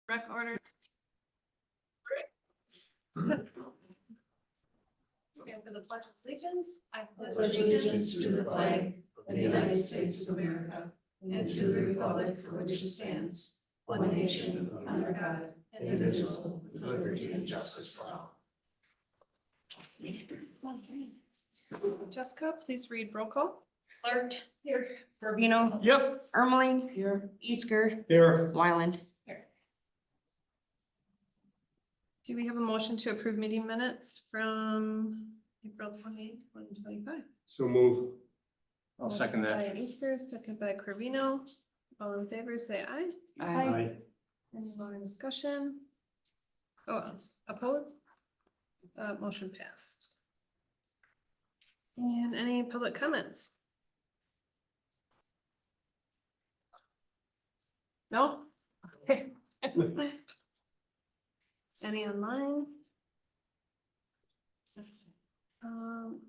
Rec order. Stand for the pledge of allegiance. I Pledge allegiance to the flag of the United States of America and to the republic for which it stands, one nation under God, indivisible, with liberty and justice for all. Jessica, please read roll call. Clark. Here. Rubino. Yep. Ermeling. Here. Easker. Here. Wyland. Here. Do we have a motion to approve meeting minutes from April 28th, 2025? So move. I'll second By that. Easker, second by Corvino. All in favor, say aye. Aye. Any more discussion? Oh, opposed? Motion passed. And any public comments? No? Okay. Any online? Let's go.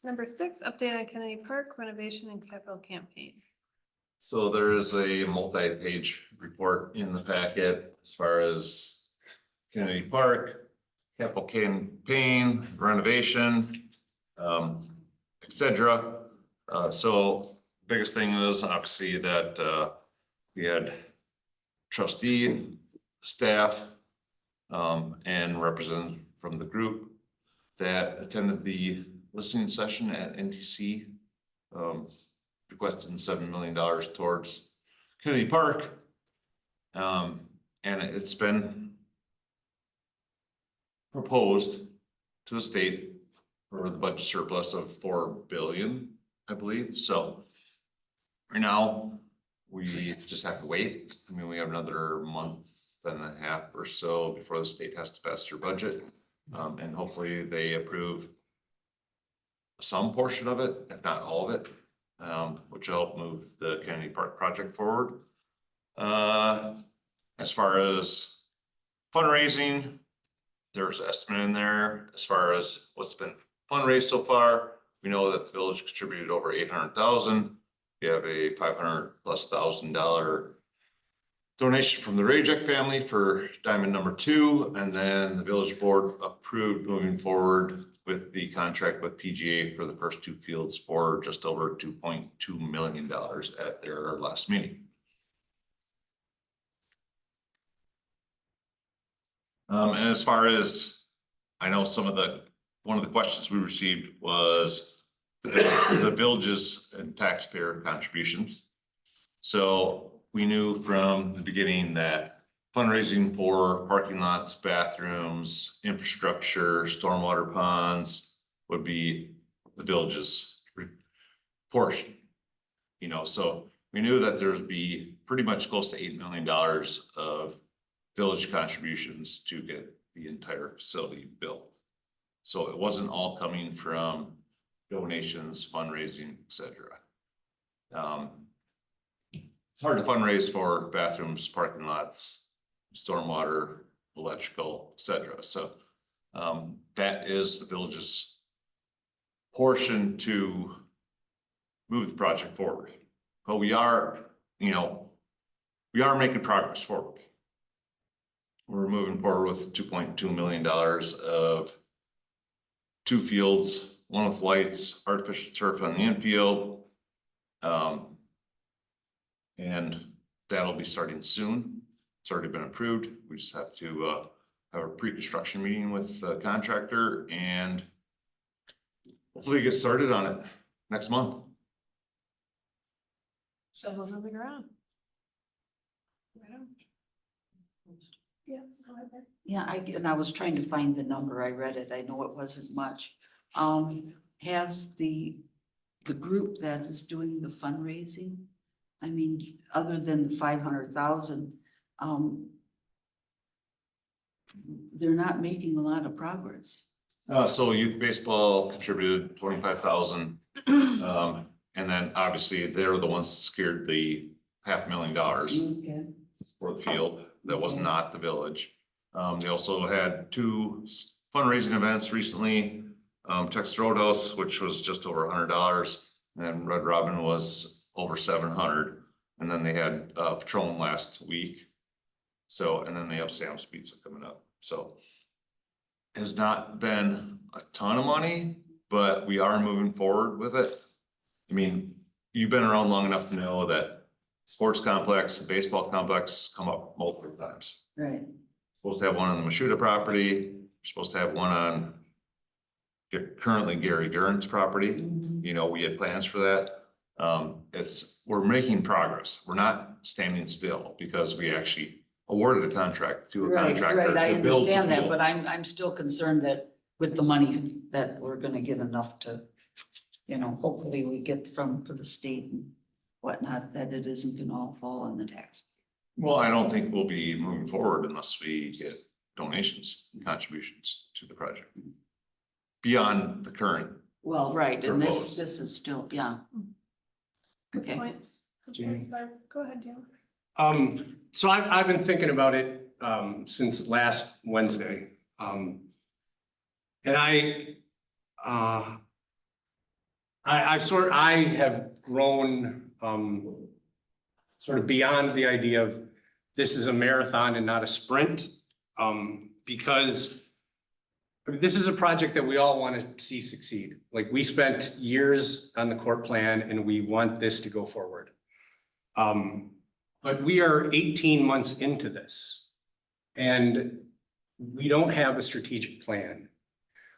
Number 6, update on Kennedy Park renovation and capital campaign. So there is a multi-page report in the packet as far as Kennedy Park, capital campaign, renovation, etc. So biggest thing is obviously that we had trustee, staff, and representatives from the group that attended the listening session at NTC. Requested $7 million towards Kennedy Park. And it's been proposed to the state for the budget surplus of $4 billion, I believe. So right now, we just have to wait. I mean, we have another month and a half or so before the state has to pass their budget. And hopefully they approve some portion of it, if not all of it. Which will help move the Kennedy Park project forward. As far as fundraising, there's an estimate in there as far as what's been fundraised so far. We know that the village contributed over 800,000. We have a $500,000+ donation from the Rajek family for diamond number 2, and then the village board approved moving forward with the contract with PGA for the first 2 fields for just over $2.2 million at their last meeting. And as far as I know, one of the questions we received was the villages and taxpayer contributions. So we knew from the beginning that fundraising for parking lots, bathrooms, infrastructure, stormwater ponds would be the village's portion. You know, so we knew that there'd be pretty much close to $8 million of village contributions to get the entire facility built. So it wasn't all coming from donations, fundraising, etc. It's hard to fundraise for bathrooms, parking lots, stormwater, electrical, etc. So that is the village's portion to move the project forward. But we are making progress forward. We're moving forward with $2.2 million of 2 fields, one with lights, artificial turf on the infield. And that'll be starting soon. It's already been approved. We just have to have a pre-construction meeting with the contractor and hopefully get started on it next month. Shovels on the ground. Right on. Yeah. Yeah, I was trying to find the number. I read it. I know it wasn't much. Has the group that is doing the fundraising, I mean, other than the 500,000, they're not making a lot of progress. So youth baseball contributed 25,000. And then obviously they're the ones that secured the $500,000 Okay. for the field. That was not the village. They also had 2 fundraising events recently. Texas Roadhouse, which was just over $100, and Red Robin was over 700. And then they had Patron last week So, and then they have Sam's Pizza coming up, so. Has not been a ton of money, but we are moving forward with it. I mean, you've been around long enough to know that sports complex, baseball complex come up multiple times. Right. Supposed to have one on the Mashuda property, supposed to have one on currently Gary Duran's property. Mhm. You know, we had plans for that. We're making progress. We're not standing still because we actually awarded a contract to a Right, contractor right, I to build some understand that, but fields. I'm still concerned that with the money that we're gonna get enough to, hopefully we get for the state and whatnot, that it isn't gonna all fall on the tax. Well, I don't think we'll be moving forward unless we get donations, and contributions to the project. Beyond the current. Well, right, and Proposed. this is still, yeah. Good Okay. points. Good Jamie? points, Barb. Go ahead, Jim. So I've been thinking about it, since last Wednesday. And I have grown, sort of beyond the idea of this is a marathon and not a sprint. Because this is a project that we all want to see succeed. Like, we spent years on the court plan and we want this to go forward. But we are 18 months into this and we don't have a strategic plan.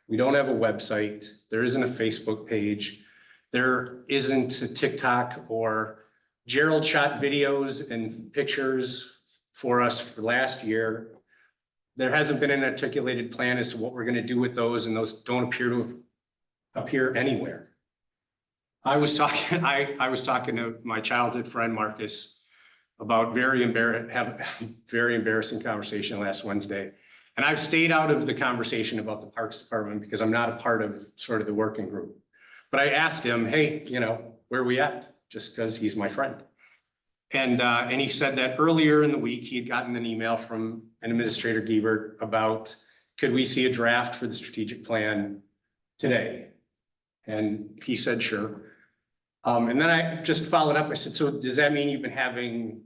We don't have a website. There isn't a Facebook page. There isn't a TikTok, or Gerald shot videos and pictures for us for last year. There hasn't been an articulated plan as to what we're going to do with those, and those don't appear to appear anywhere. I was talking to my childhood friend Marcus about very embarrassing conversation last Wednesday. And I've stayed out of the conversation about the Parks Department because I'm not a part of sort of the working group. But I asked him, hey, where are we at? Just because he's my friend. And he said that earlier in the week, he had gotten an email from an Administrator Giebert about, could we see a draft for the strategic plan today? And he said, sure. And then I just followed up. I said, so does that mean you've been having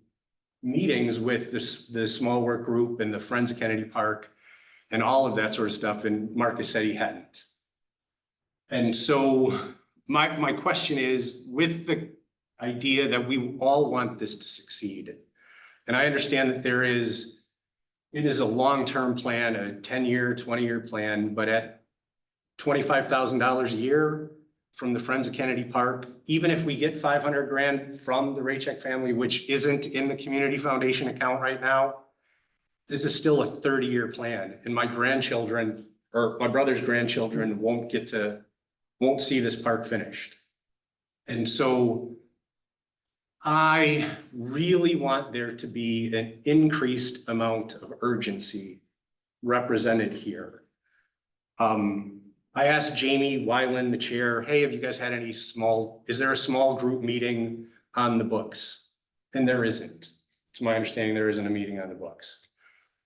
meetings with the small work group and the Friends of Kennedy Park and all of that sort of stuff? And Marcus said he hadn't. And so my question is, with the idea that we all want this to succeed, and I understand that it is a long-term plan, a 10-year, 20-year plan, but at $25,000 a year from the Friends of Kennedy Park, even if we get 500 grand from the Raycheck family, which isn't in the community foundation account right now, this is still a 30-year plan. And my grandchildren, or my brother's grandchildren, won't see this park finished. And so I really want there to be an increased amount of urgency represented here. I asked Jamie Weiland, the chair, hey, have you guys had is there a small group meeting on the books? And there isn't. To my understanding, there isn't a meeting on the books.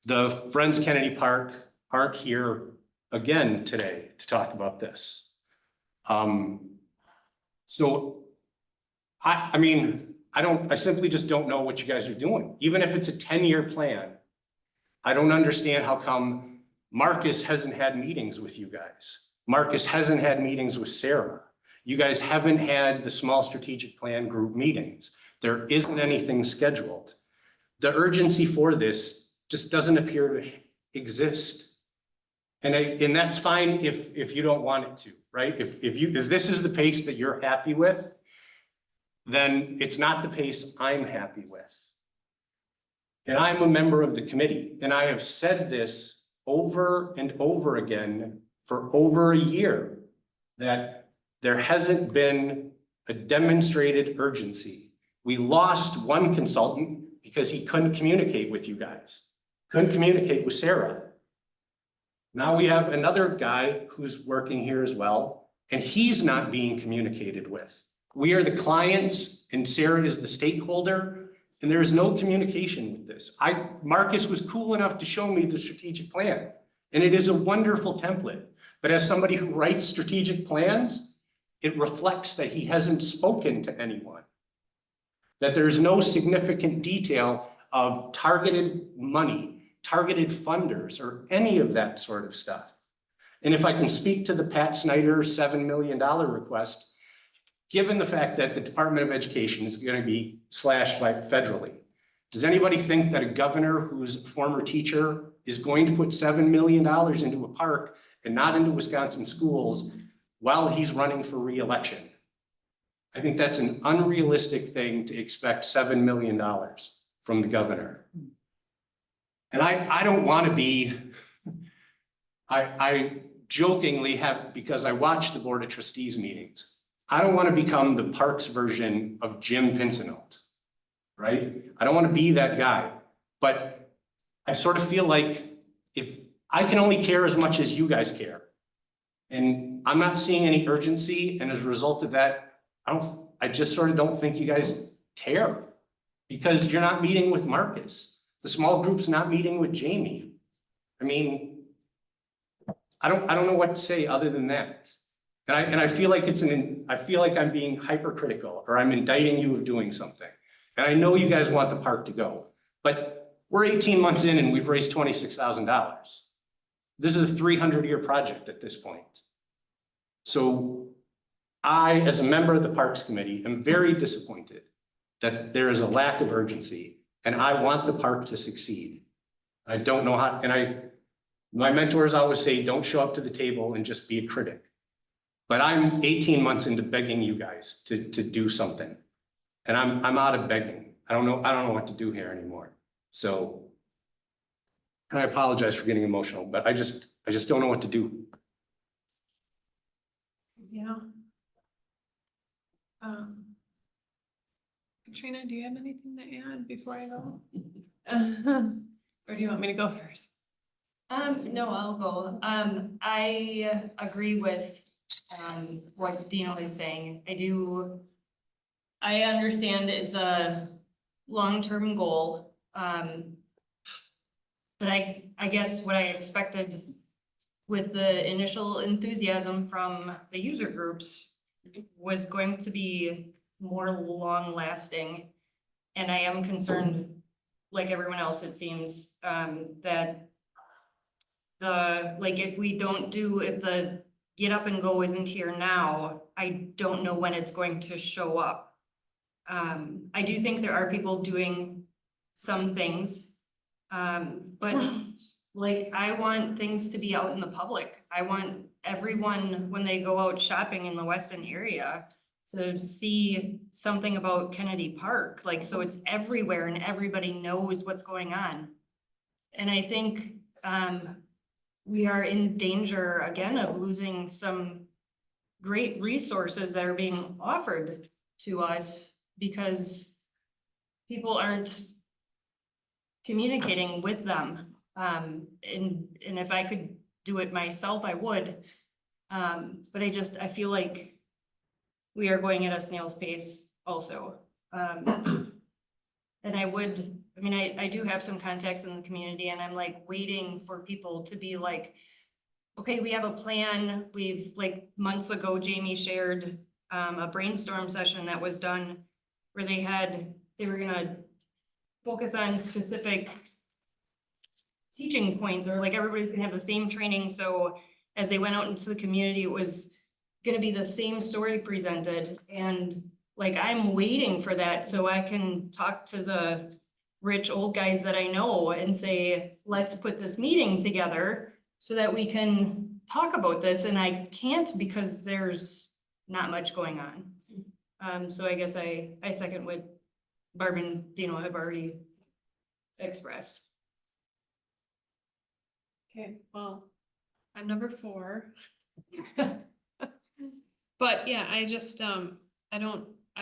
The Friends of Kennedy Park aren't here again today to talk about this. So I simply just don't know what you guys are doing. Even if it's a 10-year plan, I don't understand how come Marcus hasn't had meetings with you guys. Marcus hasn't had meetings with Sarah. You guys haven't had the small strategic plan group meetings. There isn't anything scheduled. The urgency for this just doesn't appear to exist. And that's fine if you don't want it to, right? If this is the pace that you're happy with, then it's not the pace I'm happy with. And I'm a member of the committee, and I have said this over and over again for over a year, that there hasn't been a demonstrated urgency. We lost one consultant because he couldn't communicate with you guys, couldn't communicate with Sarah. Now we have another guy who's working here as well, and he's not being communicated with. We are the clients and Sarah is the stakeholder, and there is no communication with this. Marcus was cool enough to show me the strategic plan, and it is a wonderful template. But as somebody who writes strategic plans, it reflects that he hasn't spoken to anyone, that there's no significant detail of targeted money, targeted funders, or any of that sort of stuff. And if I can speak to the Pat Snyder $7 million request, given the fact that the Department of Education is going to be slashed by federally, does anybody think that a governor who's a former teacher is going to put $7 million into a park and not into Wisconsin schools while he's running for re-election? I think that's an unrealistic thing to expect $7 million from the governor. And I don't want to be, I jokingly have, because I watch the Board of Trustees meetings, I don't want to become the Parks version of Jim Pincinot, right? I don't want to be that guy, but I sort of feel like if I can only care as much as you guys care, and I'm not seeing any urgency, and as a result of that, I just sort of don't think you guys care, because you're not meeting with Marcus. The small group's not meeting with Jamie. I mean, I don't know what to say other than that. And I feel like I feel like I'm being hypercritical, or I'm indicting you of doing something. And I know you guys want the park to go, but we're 18 months in and we've raised $26,000. This is a 300-year project at this point. So I, as a member of the Parks Committee, am very disappointed that there is a lack of urgency, and I want the park to succeed. I don't know how, and my mentors always say, don't show up to the table and just be a critic. But I'm 18 months into begging you guys to do something. And I'm out of begging. I don't know what to do here anymore. So, and I apologize for getting emotional, but I just don't know what to do. Yeah. Katrina, do you have anything to add before I go? Or do you want me to go first? No, I'll go. I agree with, what Dino is saying. I understand it's a long-term goal. But I guess what I expected with the initial enthusiasm from the user groups was going to be more long-lasting. And I am concerned, like everyone else, it seems, that if the get up and go isn't here now, I don't know when it's going to show up. I do think there are people doing some things, but I want things to be out in the public. I want everyone, when they go out shopping in the Weston area, to see something about Kennedy Park, so it's everywhere and everybody knows what's going on. And I think, we are in danger again of losing some great resources that are being offered to us because people aren't communicating with them. And if I could do it myself, I would. But I feel like we are going at a snail's pace also. And I do have some contacts in the community, and I'm waiting for people to be okay, we have a plan. We've months ago, Jamie shared a brainstorm session that was done where they were gonna focus on specific teaching points, or everybody's gonna have the same training. So as they went out into the community, it was gonna be the same story presented. And I'm waiting for that so I can talk to the rich old guys that I know and say, let's put this meeting together so that we can talk about this. And I can't because there's not much going on. So I guess I second what Barb and Dino have already expressed. Okay, well, I'm number 4. But yeah, I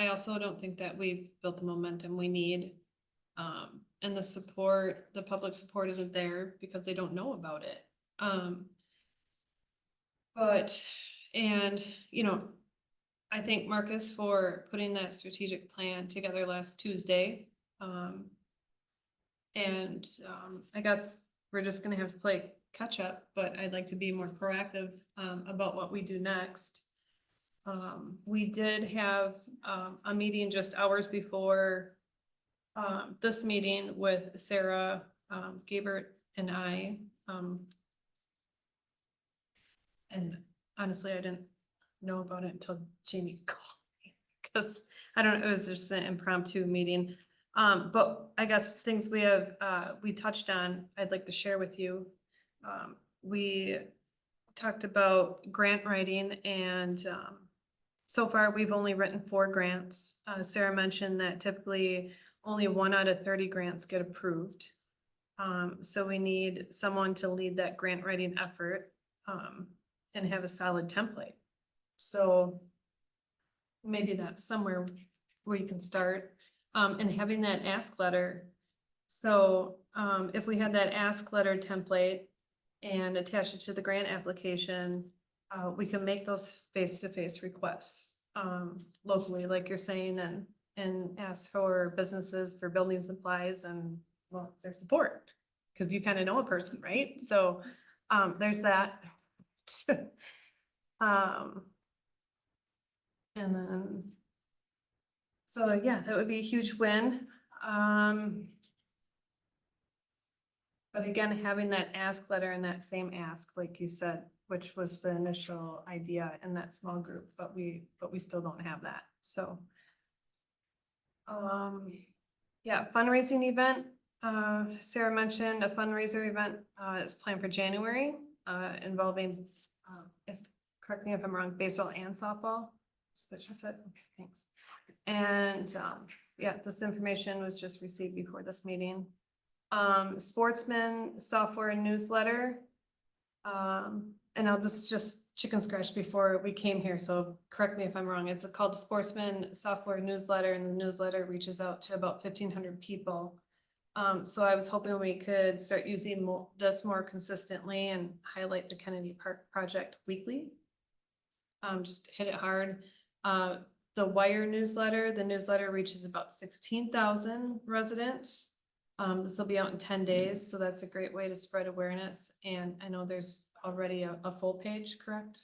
also don't think that we've built the momentum we need. And the public support isn't there because they don't know about it. I thank Marcus for putting that strategic plan together last Tuesday. I guess we're just gonna have to play catch up, but I'd like to be more proactive about what we do next. We did have a meeting just hours before this meeting with Sarah, Gabert and I, and honestly, I didn't know about it until Jamie called me. Cause I don't know, it was just an impromptu meeting. But I guess things we have, we touched on, I'd like to share with you. We talked about grant writing and, so far we've only written 4 grants. Sarah mentioned that typically only 1 out of 30 grants get approved. So we need someone to lead that grant writing effort, and have a solid template. So maybe that's somewhere where you can start, and having that ask letter. So, if we had that ask letter template and attach it to the grant application, we can make those face-to-face requests, locally, like you're saying, and ask for businesses for building supplies and, well, their support. Cause you kind of know a person, right? So, there's that. And then, so yeah, that would be a huge win. But again, having that ask letter and that same ask, like you said, which was the initial idea in that small group, but we still don't have that, so. Yeah, fundraising event, Sarah mentioned a fundraiser event, is planned for January, involving, correct me if I'm wrong, baseball and softball. That's what you said, okay, thanks. And, yeah, this information was just received before this meeting. Sportsman software newsletter. And now this is just chicken scratch before we came here, so correct me if I'm wrong. It's called Sportsman Software Newsletter, and the newsletter reaches out to about 1,500 people. So I was hoping we could start using this more consistently and highlight the Kennedy Park project weekly. Just hit it hard. The Wire newsletter, the newsletter reaches about 16,000 residents. This will be out in 10 days, so that's a great way to spread awareness. And I know there's already a full page, correct?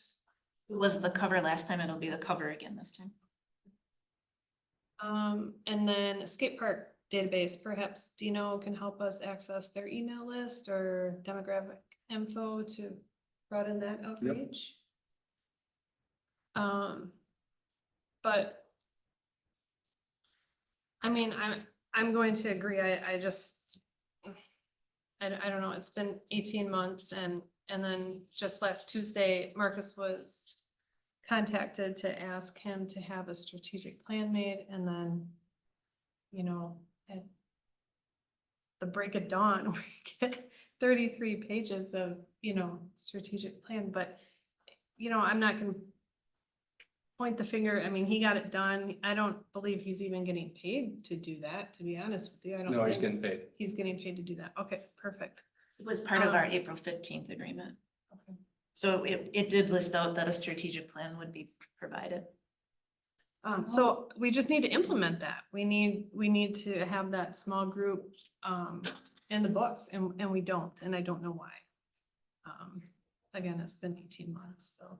It was the cover last time, it'll be the cover again this time. And then skate park database, perhaps Dino can help us access their email list or demographic info to broaden that outreach. But I mean, I'm going to agree. I don't know. It's been 18 months and then just last Tuesday, Marcus was contacted to ask him to have a strategic plan made, and then, you know, at the break of dawn, we get 33 pages of, you know, strategic plan, but, you know, I'm not gonna point the finger. I mean, he got it done. I don't believe he's even getting paid to do that, to be honest with you. I don't No, he's think getting paid. he's getting paid to do that. Okay, perfect. It was part of our April 15th agreement. Okay. So it did list out that a strategic plan would be provided. So we just need to implement that. We need to have that small group, in the books, and we don't, and I don't know why. Again, it's been 18 months, so.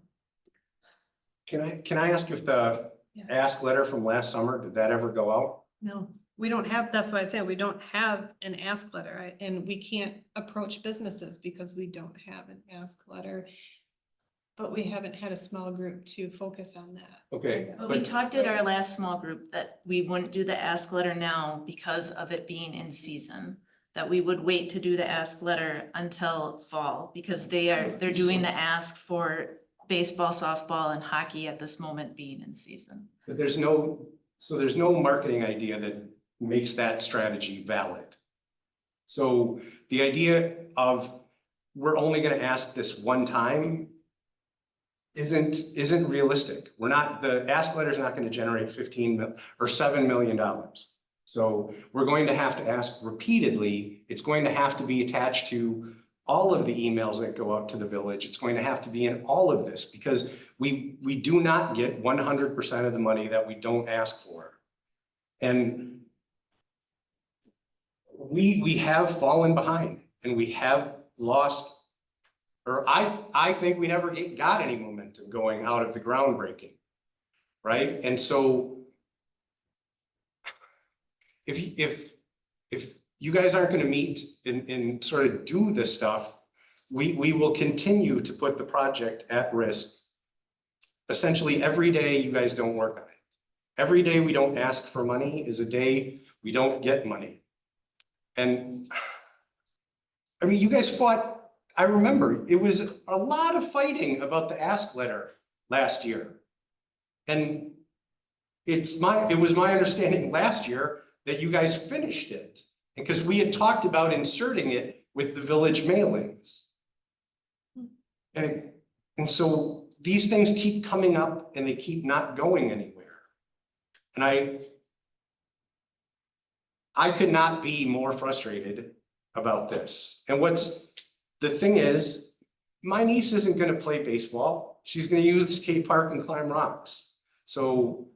Can I ask if the Yeah. ask letter from last summer, did that ever go out? No, we don't have, that's why I said we don't have an ask letter, right? And we can't approach businesses because we don't have an ask letter. But we haven't had a small group to focus on that. Okay, But we but talked at our last small group that we wouldn't do the ask letter now because of it being in season. That we would wait to do the ask letter until fall because they're doing the ask for baseball, softball and hockey at this moment being in season. but there's no marketing idea that makes that strategy valid. So the idea of we're only gonna ask this one time isn't realistic. The ask letter is not gonna generate $7 million. So we're going to have to ask repeatedly. It's going to have to be attached to all of the emails that go out to the village. It's going to have to be in all of this because we do not get 100% of the money that we don't ask for. And we have fallen behind and we have lost, or I think we never got any momentum going out of the groundbreaking, right? And so if if you guys aren't gonna meet and sort of do this stuff, we will continue to put the project at risk. Essentially, every day you guys don't work on it. Every day we don't ask for money is a day we don't get money. And I mean, you guys fought, I remember, it was a lot of fighting about the ask letter last year. And it was my understanding last year that you guys finished it. Because we had talked about inserting it with the village mailings. And so these things keep coming up and they keep not going anywhere. And I could not be more frustrated about this. And the thing is, my niece isn't gonna play baseball. She's gonna use the skate park and climb rocks. So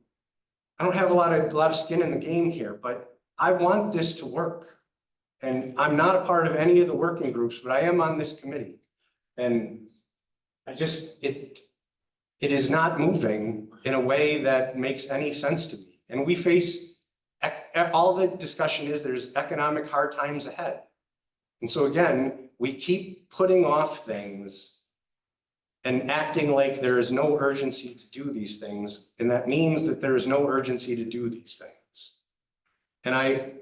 I don't have a lot of skin in the game here, but I want this to work. And I'm not a part of any of the working groups, but I am on this committee. And it is not moving in a way that makes any sense to me. And we face, all the discussion is there's economic hard times ahead. And so again, we keep putting off things and acting like there is no urgency to do these things. And that means that there is no urgency to do these things. And I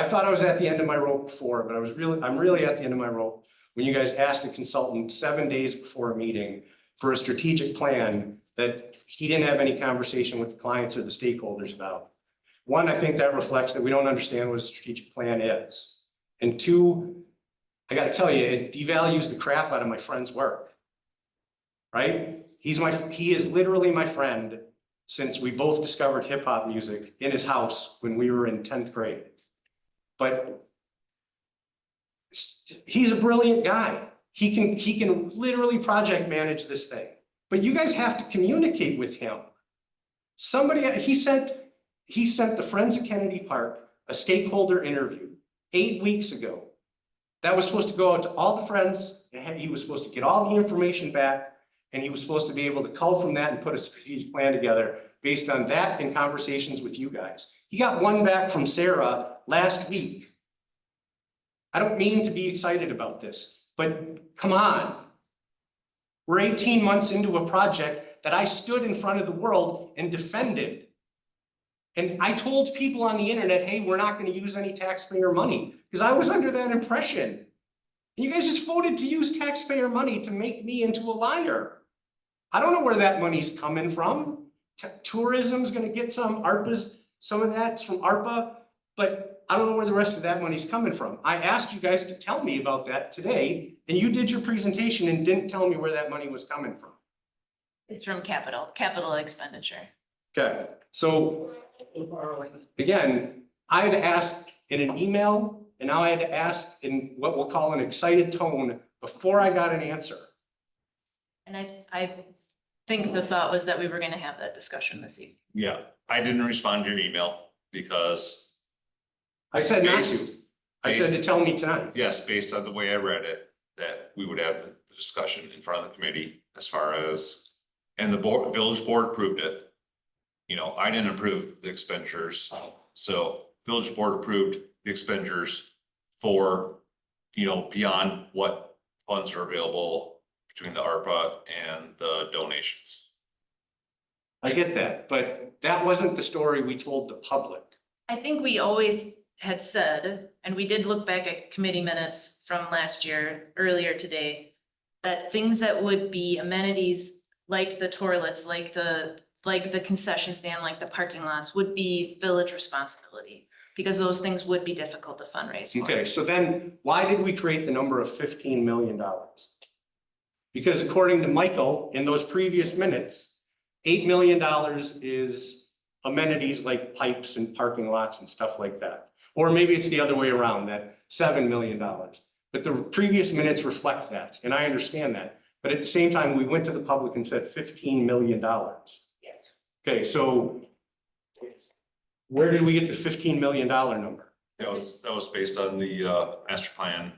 thought I was at the end of my rope before, but I'm really at the end of my rope when you guys asked a consultant 7 days before a meeting for a strategic plan that he didn't have any conversation with the clients or the stakeholders about. One, I think that reflects that we don't understand what a strategic plan is. And two, I gotta tell you, it devalues the crap out of my friend's work. Right? He is literally my friend since we both discovered hip hop music in his house when we were in 10th grade. But he's a brilliant guy. He can literally project manage this thing. But you guys have to communicate with him. He sent the Friends of Kennedy Park a stakeholder interview 8 weeks ago. That was supposed to go out to all the friends, and he was supposed to get all the information back, and he was supposed to be able to cull from that and put a strategic plan together based on that in conversations with you guys. He got one back from Sarah last week. I don't mean to be excited about this, but come on. We're 18 months into a project that I stood in front of the world and defended. And I told people on the internet, hey, we're not going to use any taxpayer money, because I was under that impression. And you guys just voted to use taxpayer money to make me into a liar. I don't know where that money's coming from. Tourism's going to get some of that's from ARPA, but I don't know where the rest of that money's coming from. I asked you guys to tell me about that today, and you did your presentation and didn't tell me where that money was coming from. It's from capital expenditure. Okay, so again, I had to ask in an email, and now I had to ask in what we'll call an excited tone before I got an answer. And I think the thought was that we were gonna have that discussion this evening. Yeah, I didn't respond to your email because, I said not to. I said to tell me tonight. yes, based on the way I read it, that we would have the discussion in front of the committee as far as, and the village board approved it. You know, I didn't approve the expenditures, so village board approved the expenditures for, you know, beyond what funds are available between the ARPA and the donations. I get that, but that wasn't the story we told the public. I think we always had said, and we did look back at committee minutes from last year, earlier today, that things that would be amenities like the toilets, like the concession stand, like the parking lots would be village responsibility, because those things would be difficult to fundraise for. Okay, so then why did we create the number of $15 million? Because according to Michael, in those previous minutes, $8 million is amenities like pipes and parking lots and stuff like that. Or maybe it's the other way around, that $7 million. But the previous minutes reflect that, and I understand that. But at the same time, we went to the public and said $15 million. Yes. Okay, so where did we get the $15 million number? That was based on the master plan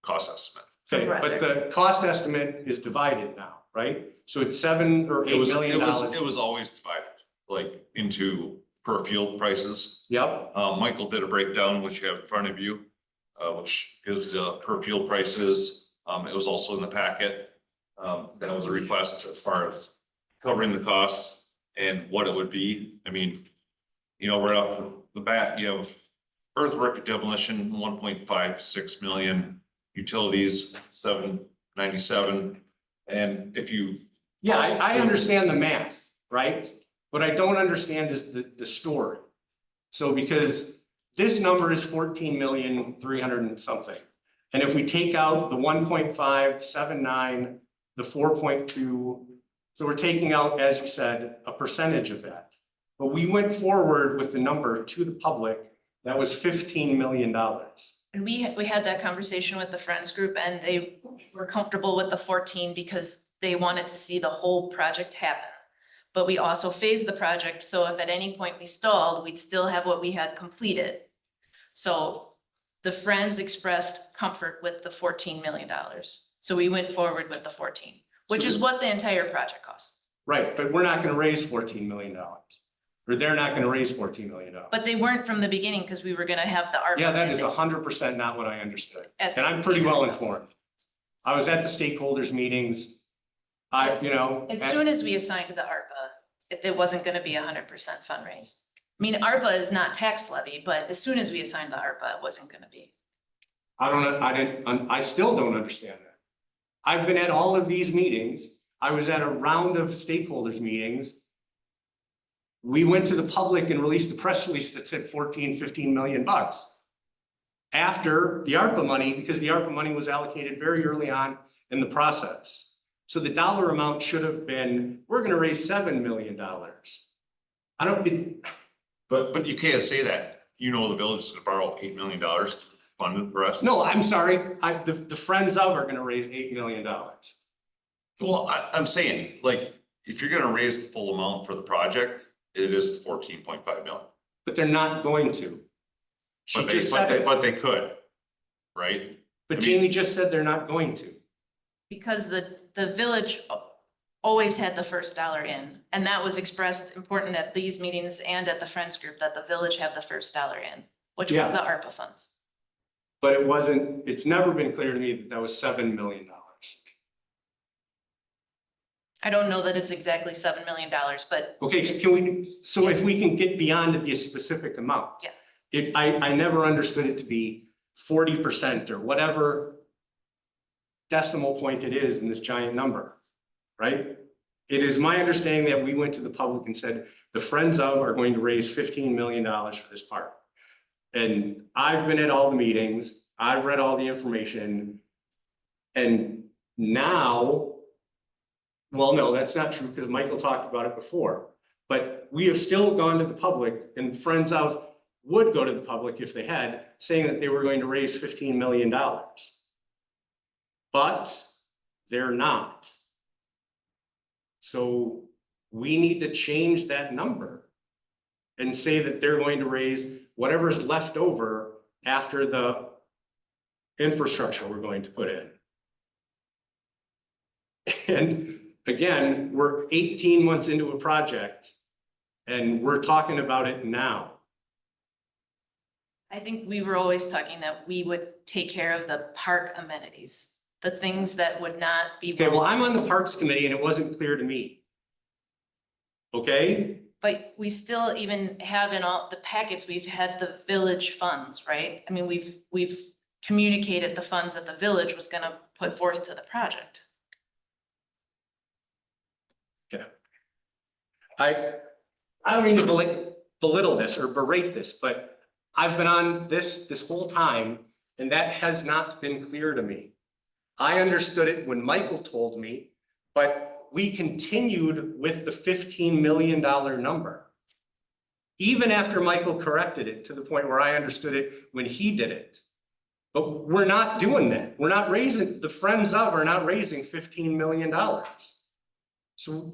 cost estimate. Okay, but the cost estimate is divided now, right? So it's $7 or $8 million. It was always divided. like into per field prices. Yep, Michael did a breakdown, which you have in front of you, which gives per field prices. It was also in the packet. That was a request as far as covering the costs and what it would be. I mean, you know, right off the bat, you have earthwork demolition, 1.56 million, utilities, 797. And if you, yeah, I understand the math, right? What I don't understand is the story. So because this number is 14,300,000 and something. And if we take out the 1.579, the 4.2, so we're taking out, as you said, a percentage of that. But we went forward with the number to the public that was $15 million. And we had that conversation with the Friends group and they were comfortable with the 14 because they wanted to see the whole project happen. But we also phased the project, so if at any point we stalled, we'd still have what we had completed. So the Friends expressed comfort with the $14 million. So we went forward with the 14, which is what the entire project costs. Right, but we're not gonna raise $14 million. Or they're not gonna raise $14 million. But they weren't from the beginning because we were gonna have the ARPA. Yeah, that is funding 100% not what I understood. at the And I'm pretty well 800,000. informed. I was at the stakeholders meetings. As soon as we assigned the ARPA, it wasn't gonna be 100% fundraised. I mean, ARPA is not tax levy, but as soon as we assigned the ARPA, it wasn't gonna be. I still don't understand that. I've been at all of these meetings. I was at a round of stakeholders meetings. We went to the public and released a press release that said 15 million bucks. After the ARPA money, because the ARPA money was allocated very early on in the process. So the dollar amount should have been, we're gonna raise $7 million. but you can't say that. You know, the village is gonna borrow $8 million, fund the rest. No, I'm sorry, the Friends of are gonna raise $8 million. Well, I'm saying, like, if you're gonna raise the full amount for the project, it is 14.5 million. But they're not going to. She just said it, But they could, right? but I mean- Jamie just said they're not going to. Because the village always had the first dollar in, and that was expressed important at these meetings and at the Friends group, that the village had the first dollar in, which was Yeah. the ARPA funds. But it wasn't, it's never been clear to me that that was $7 million. I don't know that it's exactly $7 million, but. Okay, so if we can get beyond to be a specific amount. Yeah. I never understood it to be 40% or whatever decimal point it is in this giant number, right? It is my understanding that we went to the public and said, the Friends of are going to raise $15 million for this park. And I've been at all the meetings, I've read all the information. And now, well, no, that's not true because Michael talked about it before. But we have still gone to the public and Friends of would go to the public if they had, saying that they were going to raise $15 million. But they're not. So we need to change that number and say that they're going to raise whatever's left over after the infrastructure we're going to put in. And again, we're 18 months into a project and we're talking about it now. I think we were always talking that we would take care of the park amenities, the things that would not be. Okay, well, I'm on the Parks Committee and it wasn't clear to me. Okay? But we still even have in all the packets, we've had the village funds, right? I mean, we've communicated the funds that the village was gonna put forth to the project. Okay. I don't mean to belittle this or berate this, but I've been on this whole time and that has not been clear to me. I understood it when Michael told me, but we continued with the $15 million number. Even after Michael corrected it to the point where I understood it when he did it. But we're not doing that. We're not raising, the Friends of are not raising $15 million. So.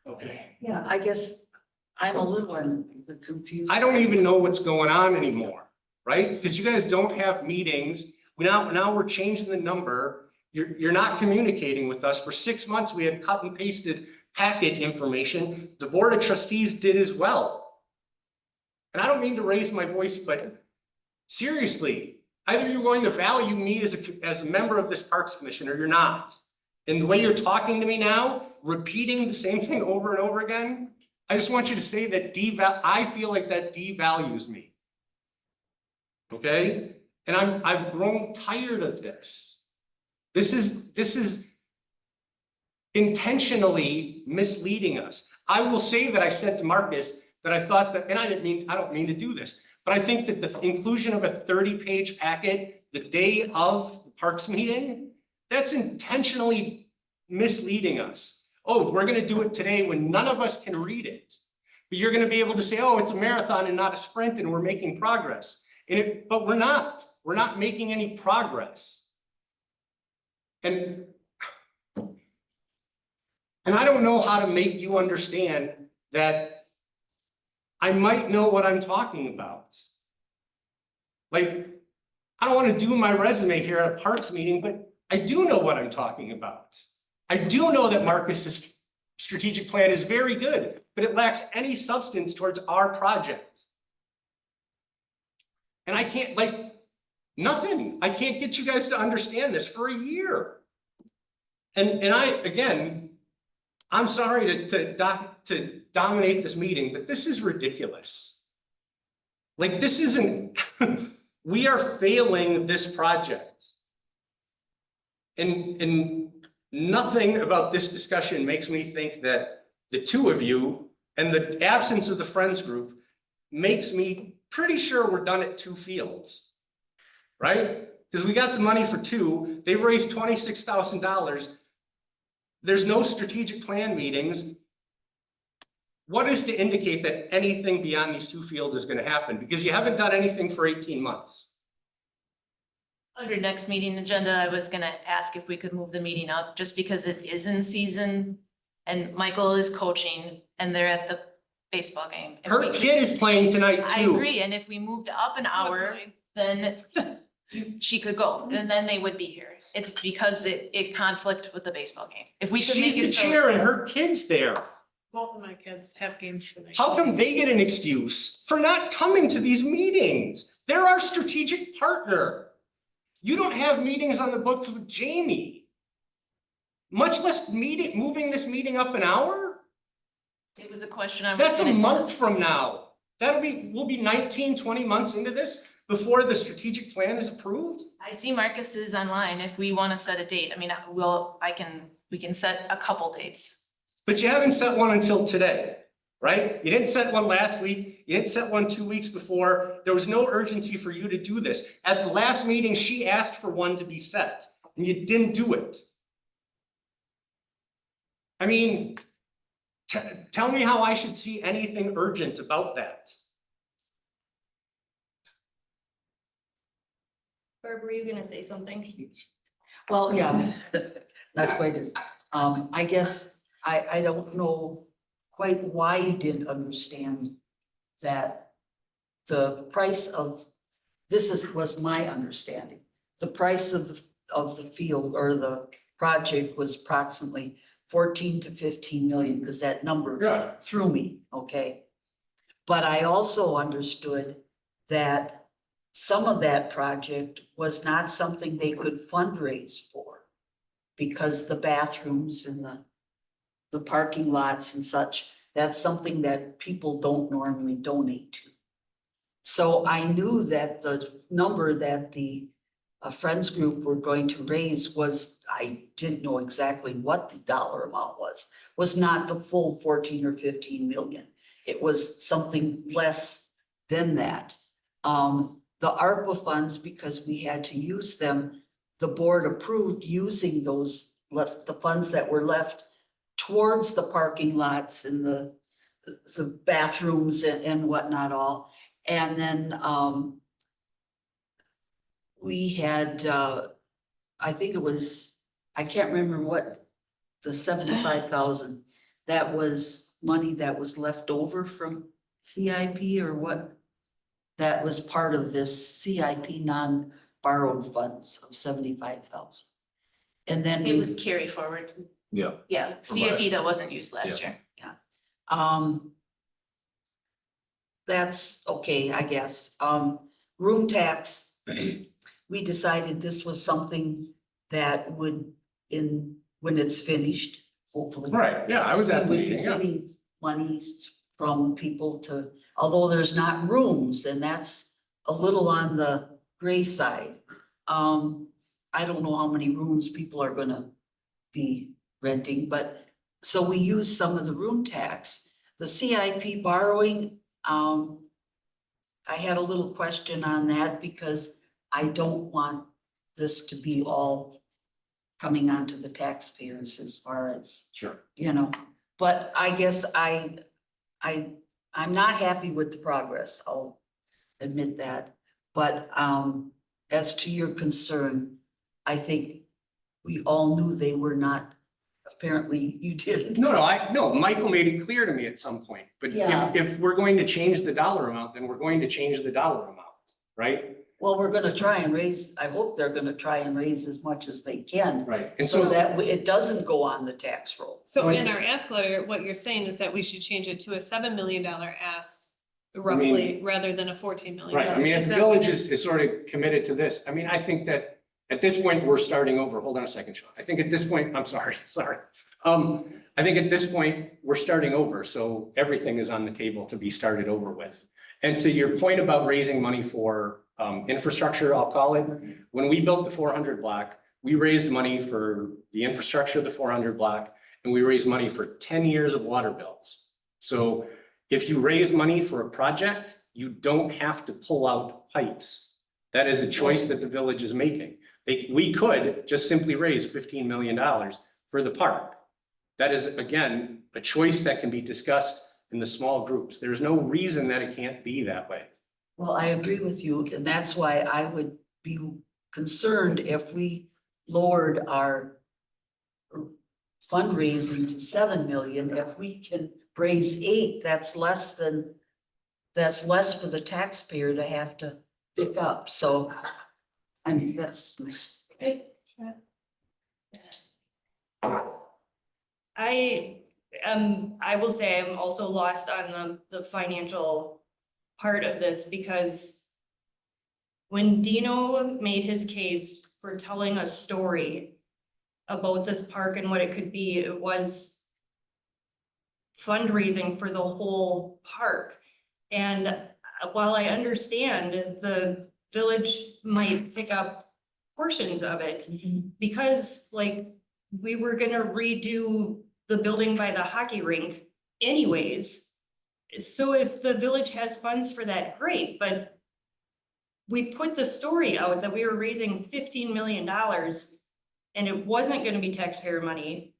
Okay. Yeah, I guess I'm a little confused. I don't even know what's going on anymore, right? Because you guys don't have meetings. Now we're changing the number You're not communicating with us. For 6 months, we had cut and pasted packet information. The Board of Trustees did as well. And I don't mean to raise my voice, but seriously, either you're going to value me as a member of this Parks Commission or you're not. And the way you're talking to me now, repeating the same thing over and over again, I just want you to say that I feel like that devalues me. Okay? And I've grown tired of this. This is intentionally misleading us. I will say that I said to Marcus that I thought that, and I don't mean to do this, but I think that the inclusion of a 30-page packet the day of the Parks meeting, that's intentionally misleading us. Oh, we're gonna do it today when none of us can read it. But you're gonna be able to say, oh, it's a marathon and not a sprint and we're making progress. But we're not making any progress. And I don't know how to make you understand that I might know what I'm talking about. Like, I don't want to do my resume here at a Parks meeting, but I do know what I'm talking about. I do know that Marcus's strategic plan is very good, but it lacks any substance towards our project. And I can't, nothing. I can't get you guys to understand this for a year. And again, I'm sorry to dominate this meeting, but this is ridiculous. Like, this isn't, we are failing this project. And nothing about this discussion makes me think that the two of you and the absence of the Friends group makes me pretty sure we're done at 2 fields, right? Because we got the money for 2, they've raised $26,000. There's no strategic plan meetings. What is to indicate that anything beyond these 2 fields is going to happen? Because you haven't done anything for 18 months. Under next meeting agenda, I was gonna ask if we could move the meeting up, just because it is in season and Michael is coaching and they're at the baseball game. If we Her could- kid is playing tonight I too. agree, and if we moved up an So is hour, mine. then she could go, and then they would be here. It's because it conflict with the baseball game. If we could She's make the it so. chair and her kid's there. Both of my kids have games tonight. How come they get an excuse for not coming to these meetings? They're our strategic partner. You don't have meetings on the books with Jamie. Much less moving this meeting up an hour? It was a question I was That's a gonna. month from now. We'll be 19, 20 months into this before the strategic plan is approved? I see Marcus is online. If we wanna set a date, I mean, we can set a couple dates. But you haven't set one until today, right? You didn't set one last week. You didn't set one 2 weeks before. There was no urgency for you to do this. At the last meeting, she asked for one to be set, and you didn't do it. I mean, tell me how I should see anything urgent about that. Barb, were you gonna say something? Well, yeah, that's quite it. I guess I don't know quite why you didn't understand that the price of, was my understanding. The price of the field or the project was approximately 14 to 15 million, because that number Yeah. threw me, okay? But I also understood that some of that project was not something they could fundraise for, because the bathrooms and the parking lots and such, that's something that people don't normally donate to. So I knew that the number that the Friends group were going to raise was, I didn't know exactly what the dollar amount was not the full 14 or 15 million. It was something less than that. The ARPA funds, because we had to use them, the board approved using the funds that were left towards the parking lots and the bathrooms and whatnot all. And then, we had, I think it was, I can't remember what, the 75,000, that was money that was left over from CIP or what? That was part of this CIP non-borrowed funds of 75,000. And then It was carry forward. Yeah. Yeah, From last CIP year. that wasn't used last year. Um. That's okay, I guess. Room tax. We decided this was something that would when it's finished, hopefully. Right, yeah, I was at the We would be meeting, yeah. getting monies from people to, although there's not rooms, and that's a little on the gray side. I don't know how many rooms people are gonna be renting, but, so we use some of the room tax. The CIP borrowing, I had a little question on that because I don't want this to be all coming onto the taxpayers as far as, Sure. you know, but I guess I'm not happy with the progress, I'll admit that. But, as to your concern, I think we all knew they were not, apparently you didn't. No, Michael made it clear to me at some point, but Yeah. if we're going to change the dollar amount, then we're going to change the dollar amount, right? Well, we're gonna try and raise, I hope they're gonna try and raise as much as they can. Right. And So so that it doesn't go on the tax roll. So in our ask letter, what you're saying is that we should change it to a $7 million ask roughly, rather than a $14 million. right, I mean, if Is the that what village you're- is sort of committed to this, I mean, I think that at this point, we're starting over. Hold on a second, Sean. I think at this point, I'm sorry. I think at this point, we're starting over, so everything is on the table to be started over with. And to your point about raising money for infrastructure, I'll call it, when we built the 400 block, we raised money for the infrastructure of the 400 block, and we raised money for 10 years of water bills. So if you raise money for a project, you don't have to pull out pipes. That is a choice that the village is making. We could just simply raise $15 million for the park. That is, again, a choice that can be discussed in the small groups. There's no reason that it can't be that way. Well, I agree with you, and that's why I would be concerned if we lowered our fundraising to 7 million. If we can raise 8, that's less for the taxpayer to have to pick up, so. I mean, that's. I will say I'm also lost on the financial part of this because when Dino made his case for telling a story about this park and what it could be, it was fundraising for the whole park. And while I understand the village might pick up portions of it, because like we were gonna redo the building by the hockey rink anyways. So if the village has funds for that, great, but we put the story out that we were raising $15 million and it wasn't gonna be taxpayer money.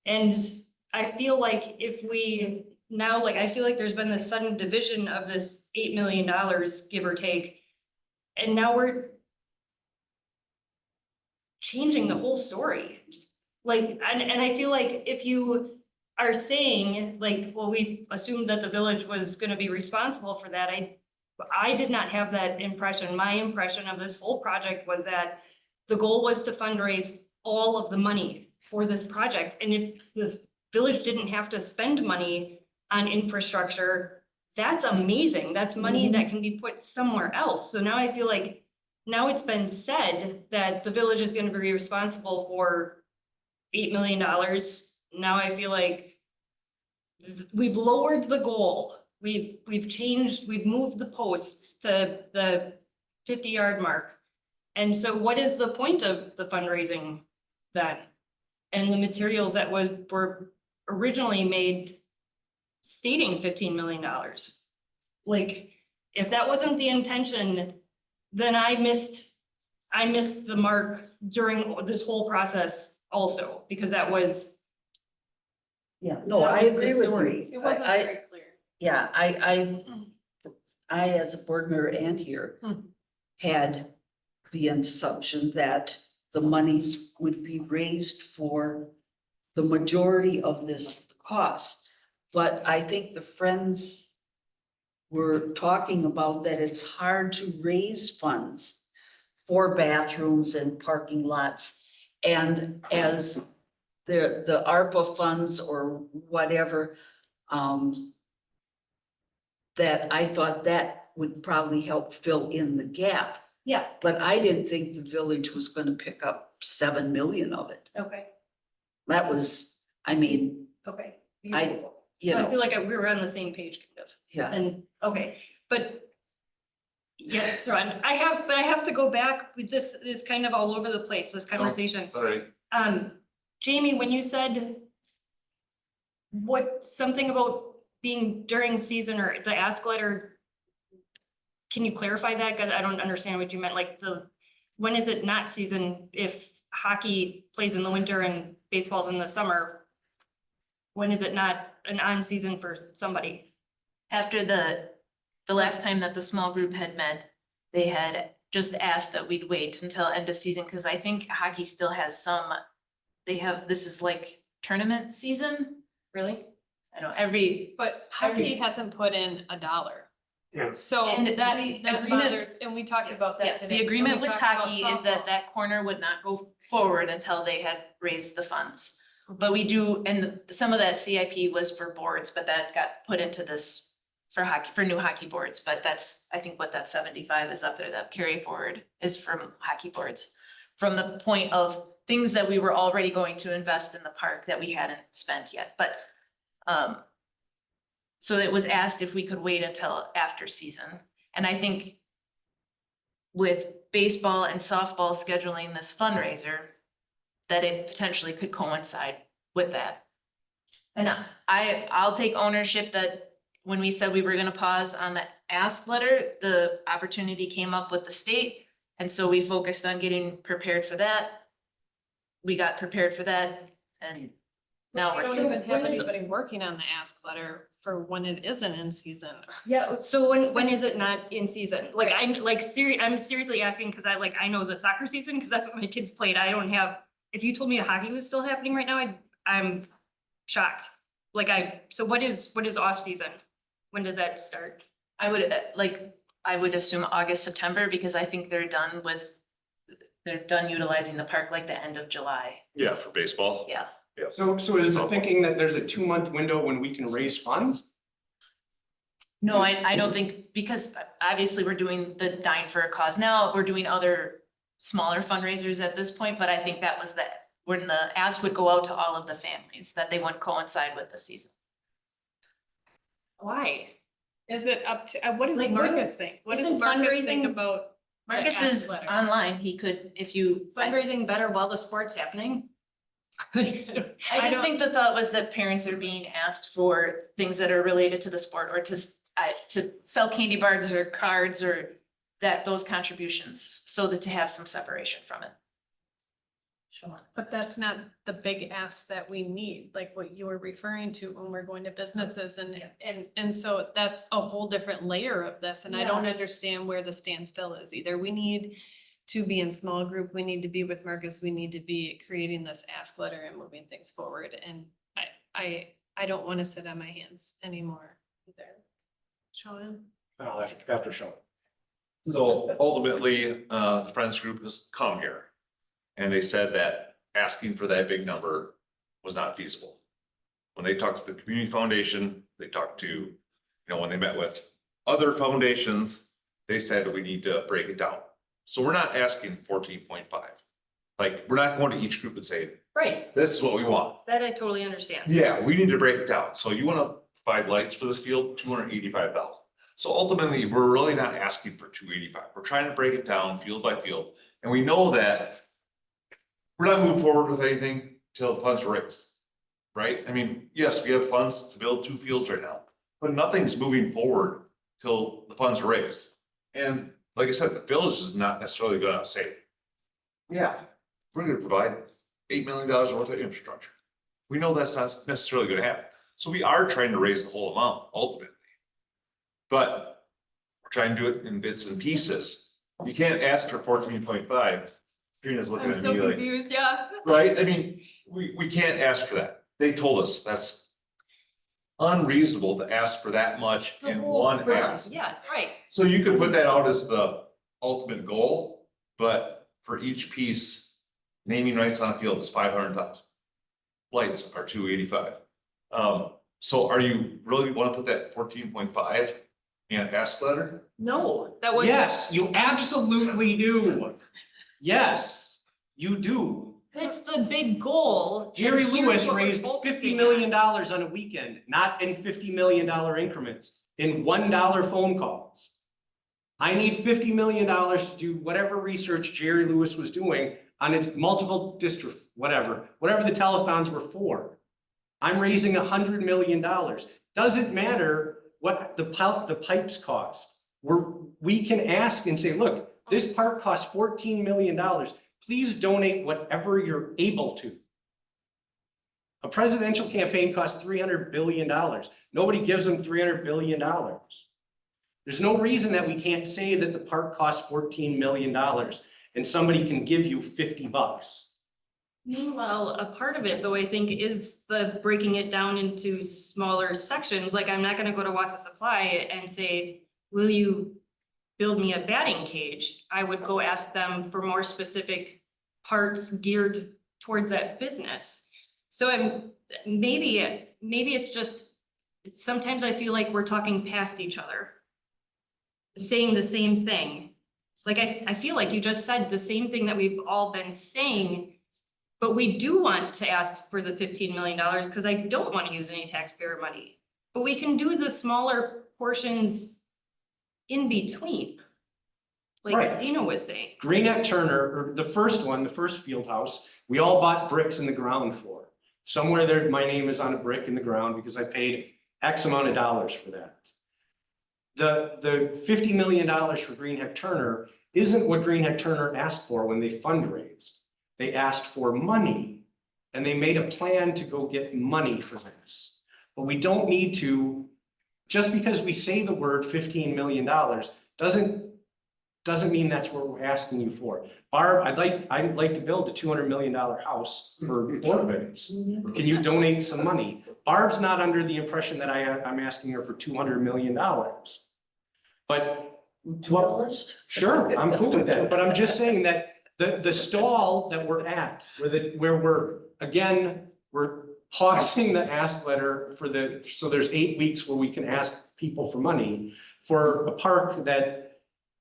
And I feel like if we now, like, I feel like there's been this sudden division of this $8 million, give or take. And now we're changing the whole story. Like, and I feel like if you are saying like, well, we assumed that the village was gonna be responsible for that, I did not have that impression. My impression of this whole project was that the goal was to fundraise all of the money for this project. And if the village didn't have to spend money on infrastructure, that's amazing. That's money that can be put somewhere else. So now I feel like now it's been said that the village is gonna be responsible for $8 million. Now I feel like we've lowered the goal. We've changed, we've moved the posts to the 50-yard mark. And so what is the point of the fundraising then? And the materials that were originally made stating $15 million. Like, if that wasn't the intention, then I missed the mark during this whole process also, because that was. Yeah, no, that I was the agree with story. you. It wasn't I- very clear. Yeah, I as a board member and here had the assumption that the monies would be raised for the majority of this cost. But I think the friends were talking about that it's hard to raise funds for bathrooms and parking lots. And as the ARPA funds or whatever, that I thought that would probably help fill in the gap. Yeah, But I didn't think the village was gonna pick up 7 million of it. okay, That was, I mean, okay. I- Beautiful. you So I know, feel like we were on the same page kind of, yeah. and, okay, but. Yes, Ron, I have to go back with this is kind of all over the place, this conversation. Sorry. Jamie, when you said. Something about being during season or the ask letter. Can you clarify that? Cause I don't understand what you meant, like when is it not season if hockey plays in the winter and baseball's in the summer? When is it not an on season for somebody? After the last time that the small group had met, they had just asked that we'd wait until end of season, because I think hockey still has some, this is like tournament season. Really? I don't know, But hockey hasn't put in $1. Yeah. So And that, the that agreement- bothers, and we talked about that yes, today. the and agreement we with talked about hockey is that softball. that corner would not go forward until they had raised the funds. But we do, and some of that CIP was for boards, but that got put into this for hockey, for new hockey boards, but that's, I think what that 75 is up there, that carry forward is from hockey boards. From the point of things that we were already going to invest in the park that we hadn't spent yet, but so it was asked if we could wait until after season, and I think with baseball and softball scheduling this fundraiser, that it potentially could coincide with that. And I'll take ownership that when we said we were gonna pause on the ask letter, the opportunity came up with the state. And so we focused on getting prepared for that. We got prepared for that, and now We we're don't here. even have when is- anybody working on the ask letter for when it isn't in season. Yeah, so when is it not in season? Like, I'm seriously asking, cause I know the soccer season, cause that's what my kids played. I don't have, if you told me hockey was still happening right now, I'm shocked. So what is off season? When does that start? I would assume August, September, because I think they're done utilizing the park like the end of July. Yeah, for baseball. Yeah. So is the thinking that there's a 2-month window when we can raise funds? No, I don't think, because obviously we're doing the Dine for a Cause now, we're doing other smaller fundraisers at this point, but I think that was when the ask would go out to all of the families, that they wouldn't coincide with the season. Why? Is it up to, what does Like, Marcus think? What does isn't Marcus think fundraising- about? the Marcus ask is letter? online, he could, if you. Fundraising better while the sport's happening? I just think the thought was that parents are being asked for things that are related to the sport, or to sell candy bars or cards, or those contributions, so that to have some separation from it. But that's not the big ask that we need, like what you were referring to when we're going to businesses and so that's a whole different layer of this, and I don't understand where the standstill is either. We need to be in small group, we need to be with Marcus, we need to be creating this ask letter and moving things forward, and I don't wanna sit on my hands anymore either. Sean? After Sean. So ultimately, the Friends Group has come here. And they said that asking for that big number was not feasible. When they talked to the Community Foundation, they talked to, when they met with other foundations, they said we need to break it down. So we're not asking 14.5. Like, we're not going to each group and saying, Right, this is what we want. that I totally understand. Yeah, we need to break it down. So you wanna provide lights for this field, $285,000. So ultimately, we're really not asking for 285. We're trying to break it down field by field. And we know that we're not moving forward with anything till the funds are raised. Right? I mean, yes, we have funds to build 2 fields right now, but nothing's moving forward till the funds are raised. And like I said, the village is not necessarily gonna say, yeah, we're gonna provide $8 million worth of infrastructure. We know that's not necessarily gonna happen. So we are trying to raise the whole amount ultimately. But we're trying to do it in bits and pieces. You can't ask for 14.5. Trina's looking I'm at so me like, confused, yeah. right? I mean, we can't ask for that. They told us that's unreasonable to ask for that much The in whole one sum, ask. yes, right. So you could put that out as the ultimate goal, but for each piece, naming rights on a field is 500,000. Lights are 285. So are you really want to put that 14.5 in an ask letter? No, that would. Yes, you absolutely do. Yes, you do. That's the big goal. Jerry and here's Lewis what we're raised $50 focusing million on. on a weekend, not in $50 million increments, in $1 phone calls. I need $50 million to do whatever research Jerry Lewis was doing on its multiple district, whatever the telethons were for. I'm raising $100 million. Doesn't matter what the pipes cost. We can ask and say, look, this park costs $14 million. Please donate whatever you're able to. A presidential campaign costs $300 billion. Nobody gives them $300 billion. There's no reason that we can't say that the park costs $14 million and somebody can give you $50. Meanwhile, a part of it, though, I think, is the breaking it down into smaller sections. Like, I'm not gonna go to Wassa Supply and say, will you build me a batting cage? I would go ask them for more specific parts geared towards that business. So maybe it's just, sometimes I feel like we're talking past each other, saying the same thing. Like, I feel like you just said the same thing that we've all been saying, but we do want to ask for the $15 million because I don't want to use any taxpayer money. But we can do the smaller portions in between. Like Right. Dina was saying. Green at Turner, or the first one, the first field house, we all bought bricks in the ground for. Somewhere there, my name is on a brick in the ground because I paid X amount of dollars for that. The $50 million for Greenheck Turner isn't what Greenheck Turner asked for when they fundraised. They asked for money and they made a plan to go get money for this. But we don't need to, just because we say the word $15 million doesn't mean that's what we're asking you for. Barb, I'd like to build a $200 million house for orphans. Can you donate some money? Barb's not under the impression that I'm asking her for $200 million. But, well, sure, I'm cool with that, but I'm just saying that the stall that we're at, where we're pausing the ask letter so there's 8 weeks where we can ask people for money for a park that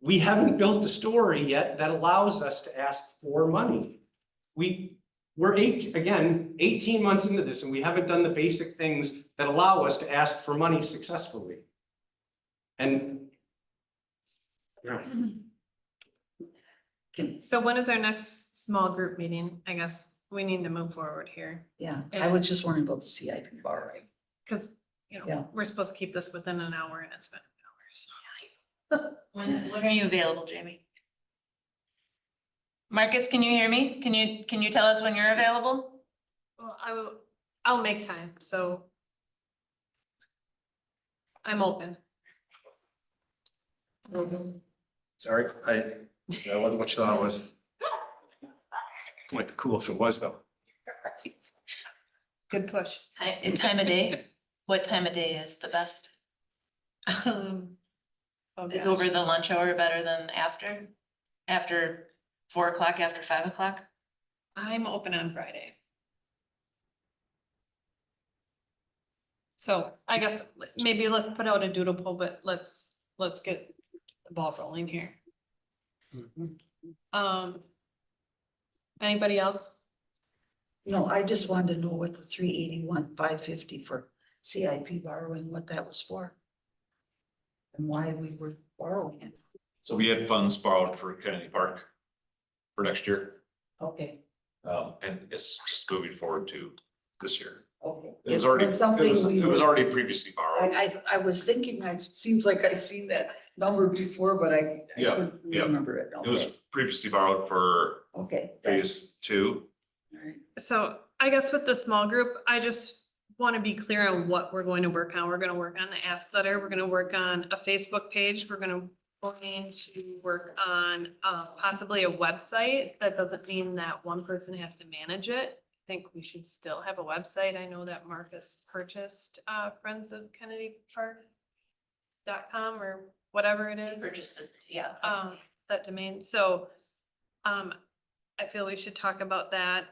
we haven't built a story yet that allows us to ask for money. We're 18 months into this and we haven't done the basic things that allow us to ask for money successfully. And yeah. So when is our next small group meeting? I guess we need to move forward here. Yeah, I was just wondering about the CIP borrowing. Cause, Yeah. we're supposed to keep this within an hour and it's been hours. When are you available, Jamie? Marcus, can you hear me? Can you tell us when you're available? Well, I'll make time, so. I'm open. Sorry, that wasn't what you thought it was. Might be cool if it was though. Good push. Time of day? What time of day is the best? Oh, Is gosh. over the lunch hour better than after? After 4 o'clock, after 5 o'clock? I'm open on Friday. So I guess maybe let's put out a doodle poll, but let's get the ball rolling here. Anybody else? No, I just wanted to know what the 381, 550 for CIP borrowing, what that was for. And why we were borrowing it. So we had funds borrowed for Kennedy Park for next year. Okay, And it's just moving forward to this year. okay. It was already, something we it was were- already previously borrowed. I was thinking, it seems like I seen that number before, but I Yeah, couldn't yeah. remember it. It was previously borrowed for Okay, thanks. phase 2. All right. So I guess with the small group, I just want to be clear on what we're going to work on. We're going to work on the ask letter. We're going to work on a Facebook page. We're going to work on possibly a website. That doesn't mean that one person has to manage it. I think we should still have a website. I know that Marcus purchased Friends of Kennedy Park.com or whatever it is. Purchased it, yeah. That domain. So I I feel we should talk about that.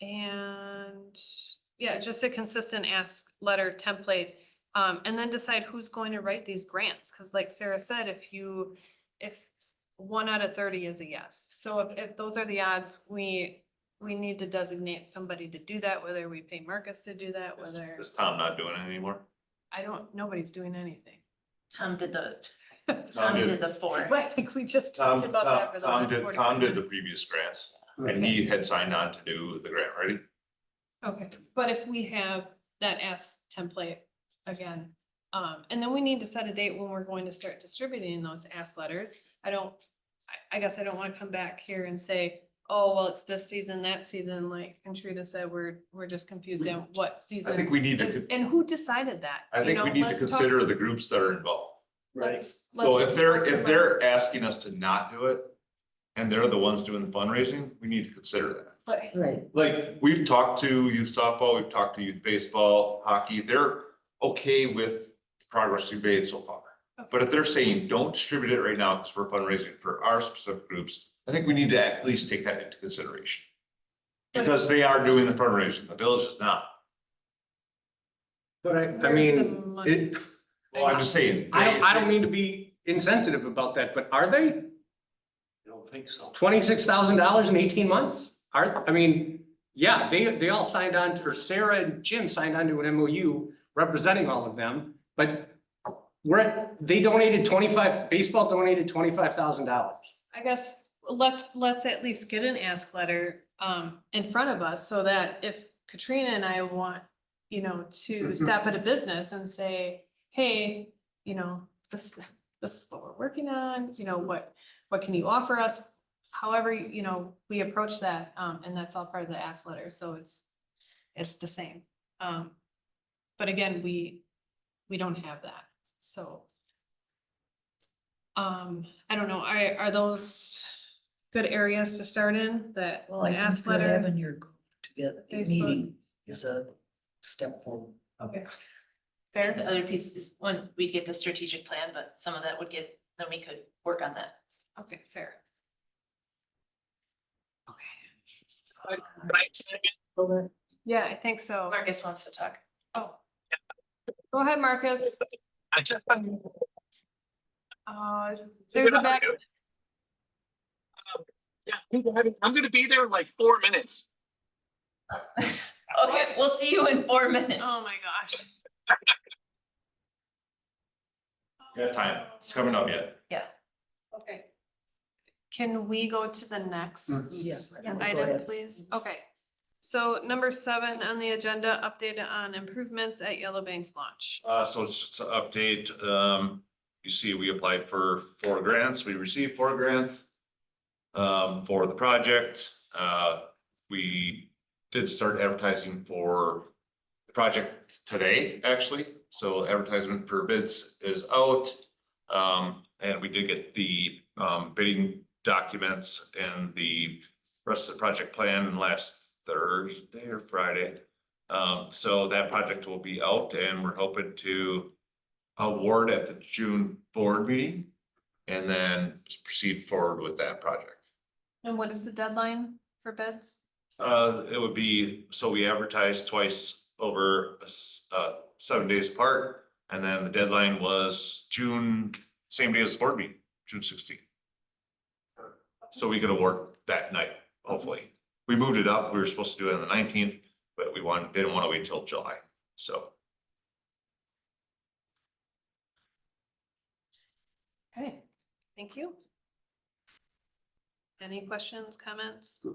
And yeah, just a consistent ask letter template. And then decide who's going to write these grants, cause like Sarah said, if 1 out of 30 is a yes. So if those are the odds, we need to designate somebody to do that, whether we pay Marcus to do that, whether, Is Tom not doing it anymore? nobody's doing anything. Tom did the, Tom Tom did. did the 4. I think we just talked about that for the last 40 Tom did minutes. the previous grants, and he had signed on to do the grant, ready? Okay, but if we have that ask template again, and then we need to set a date when we're going to start distributing those ask letters. I guess I don't wanna come back here and say, oh, well, it's this season, that season, like Contrita said, we're just confused on what I season. think we need is- to, And who decided that? I You think know, we need to let's talk- consider the groups that are involved. So let's if talk they're about- asking us to not do it, and they're the ones doing the fundraising, we need to consider that. But Right. Like, we've talked to youth softball, we've talked to youth baseball, hockey, they're okay with the progress we've made so far. But if they're saying, don't distribute it right now because we're fundraising for our specific groups, I think we need to at least take that into consideration. Because they are doing the fundraising, the village is not. But I Where's the mean, money? it, Well, I'm just saying. I don't mean to be insensitive about that, but are they I don't think so. $26,000 in 18 months? I mean, yeah, they all signed on to, or Sarah and Jim signed on to an MOU representing all of them, but they donated baseball donated $25,000. I guess let's at least get an ask letter in front of us so that if Katrina and I want, to stop at a business and say, hey, this is what we're working on, what can you offer us? However, we approach that, and that's all part of the ask letter, so it's the same. But again, we don't have that, so. I don't know, are those good areas to start in, that Well, I ask think that letter? having your group together, Facebook. meeting is a step forward. Okay. The Fair, other piece is when we get the strategic plan, but some of that would get, then we could work on that. okay, fair. Okay, yeah, I think so. Marcus wants to talk. Oh. Go ahead, Marcus. I just. There's a back. Yeah, I'm gonna be there in like 4 minutes. Okay, we'll see you in 4 minutes. Oh my gosh. Got time, it's coming up yet. Okay. Can we go to the next Yeah. Go item, ahead. please? Okay. So number 7 on the agenda, update on improvements at Yellow Bank's launch. So just to update, you see, we applied for 4 grants, we received 4 grants. For the project, we did start advertising for the project today, actually. So advertisement for bids is out. And we did get the, bidding documents and the rest of the project plan last Thursday or Friday. So that project will be out and we're hoping to award at the June board meeting and then proceed forward with that project. And what is the deadline for bids? It would be, so we advertised twice over 7 days apart. And then the deadline was June, same day as the board meeting, June 16th. So we could award that night, hopefully. We moved it up. We were supposed to do it on the 19th, but didn't want to wait till July, so. Okay, thank you. Any questions, comments? No,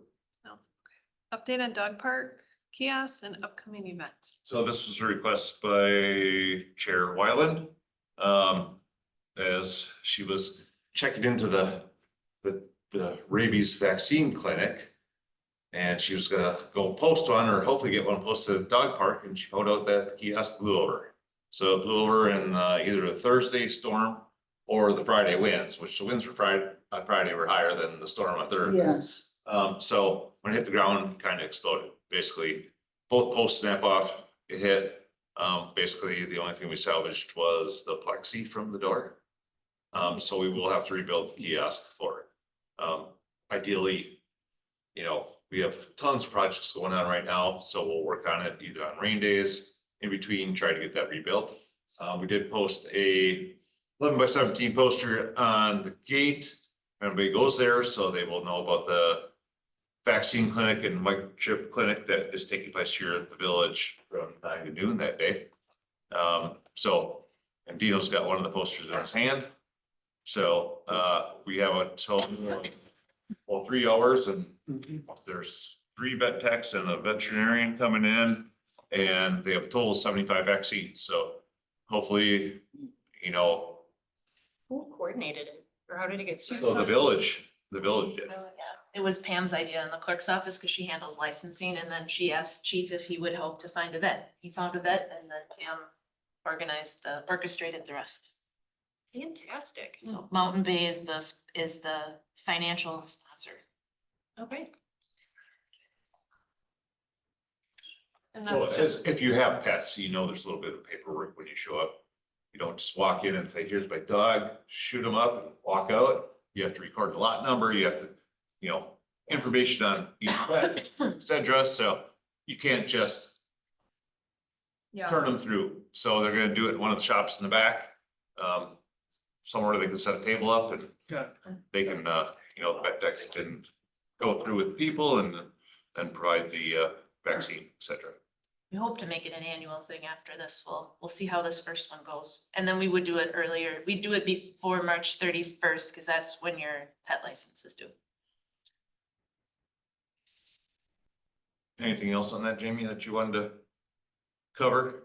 okay. Update on dog park kiosks and upcoming event. So this was a request by Chair Wyland. As she was checking into the rabies vaccine clinic. And she was gonna go post one or hopefully get one posted at the dog park and she found out that the kiosk blew over. So it blew over in either the Thursday storm or the Friday winds, which the winds on Friday were higher than the storm on Thursday. Yes. So when it hit the ground, kind of exploded. Basically, both posts snap off, it hit. Basically, the only thing we salvaged was the plexi from the door. So we will have to rebuild the kiosk for it. ideally, you know, we have tons of projects going on right now, so we'll work on it either on rain days in between, try to get that rebuilt. We did post a 11 by 17 poster on the gate. Everybody goes there, so they will know about the vaccine clinic and microchip clinic that is taking place here at the village from 9 to noon that day. And Dino's got one of the posters in his hand. So, we have a total of 3 hours, and there's 3 vet techs and a veterinarian coming in, and they have a total of 75 vaccines. So hopefully, you know, Who coordinated it, or how did it get started? so the village did. It was Pam's idea in the clerk's office because she handles licensing, and then she asked Chief if he would help to find a vet. He found a vet, and then Pam orchestrated the rest. Fantastic. So Mountain Bay is the financial sponsor. Okay. And So that's just, if you have pets, you know, there's a little bit of paperwork when you show up. You don't just walk in and say, here's my dog, shoot them up and walk out. You have to record the lot number, you have to, you know, information on each pet, et cetera. So you can't just yeah. turn them through. So they're gonna do it in one of the shops in the back. Somewhere they can set a table up and they can, you know, the vet techs can go through with the people and provide the vaccine, et cetera. We hope to make it an annual thing after this. We'll see how this first one goes. And then we would do it earlier. We'd do it before March 31st, because that's when your pet license is due. Anything else on that, Jamie, that you wanted to cover?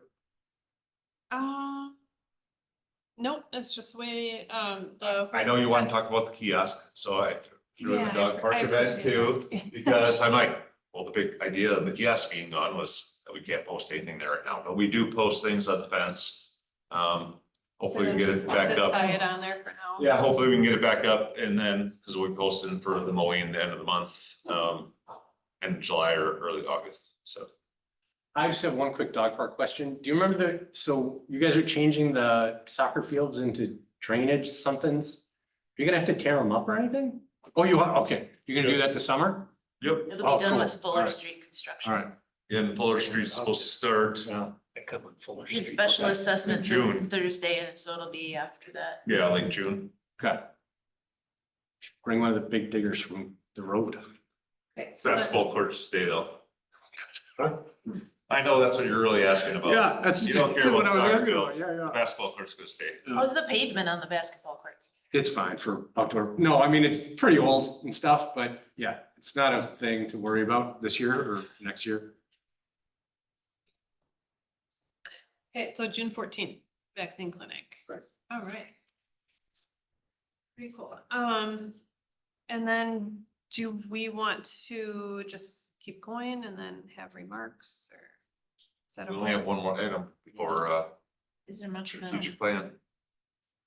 Nope, it's just the way, the. I know you want to talk about the kiosk, so I threw in the Yeah, dog park I event appreciate too, that. because I'm like, well, the big idea of the kiosk being gone was that we can't post anything there right now, but we do post things on the fence. Hopefully we can get it back Zip up. tie it on there for now. Yeah, hopefully we can get it back up, and then, because we're posting for the mowing at the end of the month, in July or early August, so. I just have one quick dog park question. Do you remember so you guys are changing the soccer fields into drainage somethings? You're gonna have to tear them up or anything? Oh, you are, okay, you're gonna do that this summer? Yep. It'll Oh, be done cool. with Fuller Alright. Street construction. All right. And Fuller Street's supposed to start, Yeah. I come in Fuller We have Street. special Okay. assessment In June. this Thursday, and so it'll be after that. yeah, late June. Okay. Bring one of the big diggers from the road. Okay, so that- Basketball courts stay though. I know that's what you're really asking about. Yeah, that's. You don't care about what I was soccer asking about. fields. Yeah, yeah. Basketball court's gonna stay. How's the pavement on the basketball courts? It's fine for outdoor. No, I mean, it's pretty old and stuff, but yeah, it's not a thing to worry about this year or next year. Okay, so June 14th, vaccine clinic. Right. All right. Pretty cool. And then do we want to just keep going and then have remarks or? Is that We only have okay? one more item before Is there much of a? strategic plan,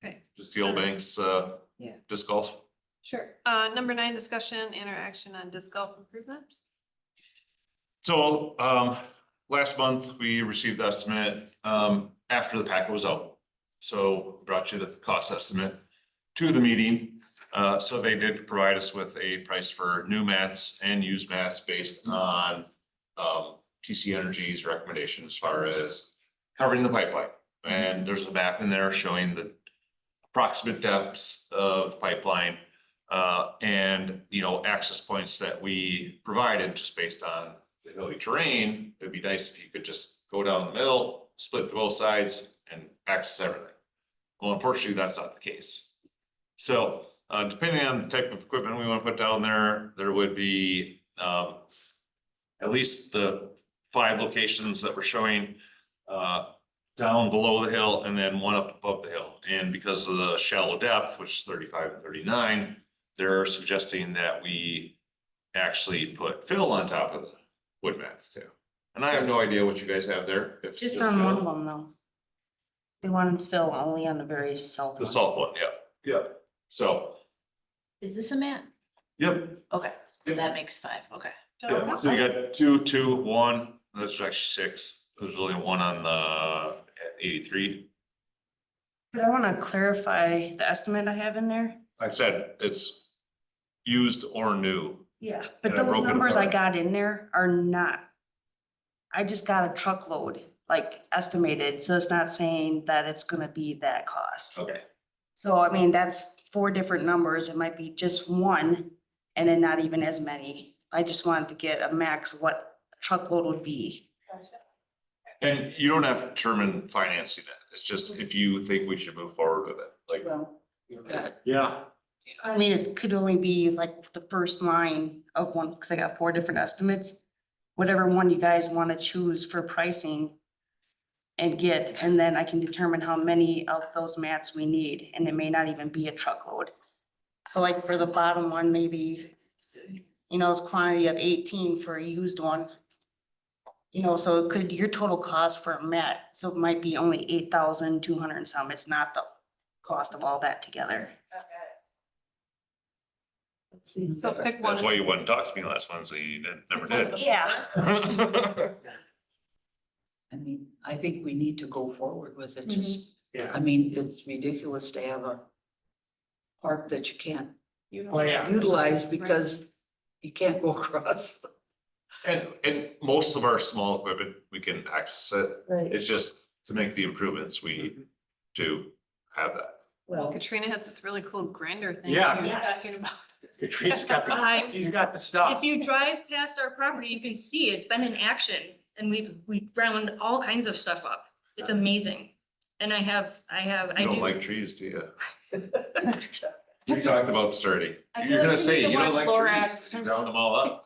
Okay, just the old banks Yeah. disc golf. sure. Number 9, discussion and or action on disc golf improvements. So last month, we received the estimate after the packet was out. So brought you the cost estimate to the meeting. So they did provide us with a price for new mats and used mats based on TC Energy's recommendation as far as covering the pipeline. And there's a map in there showing the approximate depths of the pipeline and, you know, access points that we provided just based on the hilly terrain. It'd be nice if you could just go down the middle, split to both sides and access everything. Well, unfortunately, that's not the case. So depending on the type of equipment we want to put down there, there would be at least the 5 locations that we're showing down below the hill and then one up above the hill. And because of the shallow depth, which is 35 and 39, they're suggesting that we actually put fill on top of the wood mats too. And I have no idea what you guys have there. If it's Just on one fill. of them though. They wanted to fill only on the very south The one. salt one, yeah, yeah. So, Is this a mat? yep. Okay, so Yep. that makes 5, okay. Yeah, so you got 2, 2, 1, that's actually 6. There's only one on the 83. But I wanna clarify the estimate I have in there. I said it's used or new. Yeah, but And I those broke it numbers I apart. got in there are not. I just got a truckload, like estimated, so it's not saying that it's gonna be that cost. Okay. So I mean, that's 4 different numbers. It might be just one and then not even as many. I just wanted to get a max of what a truckload would be. And you don't have to determine financing it. It's just if you think we should move forward with it, like. Well, Yeah. I mean, it could only be like the first line of one, because I got 4 different estimates. Whatever one you guys want to choose for pricing and get, and then I can determine how many of those mats we need, and it may not even be a truckload. So like for the bottom one, maybe, you know, it's quantity of 18 for a used one. You know, so it could, your total cost for a mat, so it might be only 8,200 and some. It's not the cost of all that together. So pick one. That's why you wouldn't talk to me last Wednesday. You never did. Yeah. I mean, I think we need to go forward with it, just, Yeah. I mean, it's ridiculous to have a park that you can't Well, yeah. utilize because you can't go across. And most of our small equipment, we can access it. Right. It's just to make the improvements we need to have that. Well, Katrina has this really cool grinder thing Yeah. she was Yes. talking about. Katrina's got the, Behind. she's got the stuff. If you drive past our property, you can see it's been in action and we've ground all kinds of stuff up. It's amazing. And I You don't do. like trees, do you? We talked about this already. I feel You're like gonna we say need to you don't watch like Lorax. trees. You ground them all up.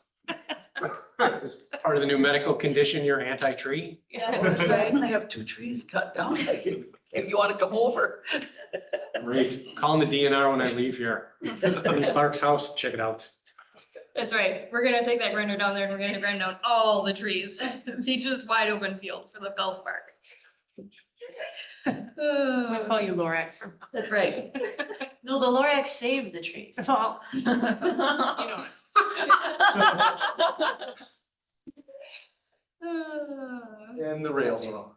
As part of the new medical condition, you're anti-tree? Yes, I'm that's right. gonna have 2 trees cut down, if you wanna come over. Great. Calling the DNR when I leave here. In Clark's house, check it out. That's right. We're gonna take that grinder down there and we're gonna grind down all the trees. Be just wide open field for the golf park. We'll call you Lorax from. That's right. No, the Lorax saved the trees. Well, You know. And the rails are on.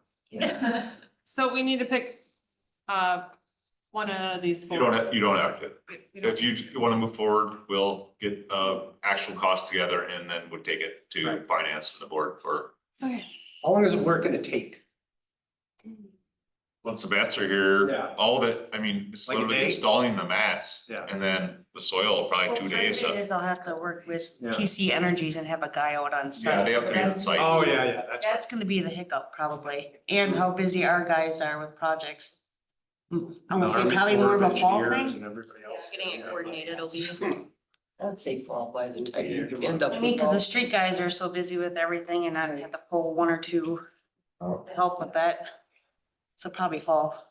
So we need to pick, one of these You four. don't have to. We don't- If you wanna move forward, we'll get actual cost together and then we'll take it to Right. finance and the board for, Okay. How long is the work gonna take? once the mats are here, Yeah. all of it. I mean, it's Like a literally day? installing the mats. Yeah. And then the soil, probably 2 days. It is, I'll have to work with Yeah. TC Energies and have a guy out on site. Yeah, they have So to be on that's- site. Oh, yeah, yeah, that's. That's gonna be the hiccup probably, and how busy our guys are with projects. I'm gonna say Army probably Corps more of a of fall Engineers thing. and everybody else. getting it coordinated will be. I'd say fall by the time you end up. I mean, with cause all- the street guys are so busy with everything and I have to pull 1 or 2 to help with that. So probably fall.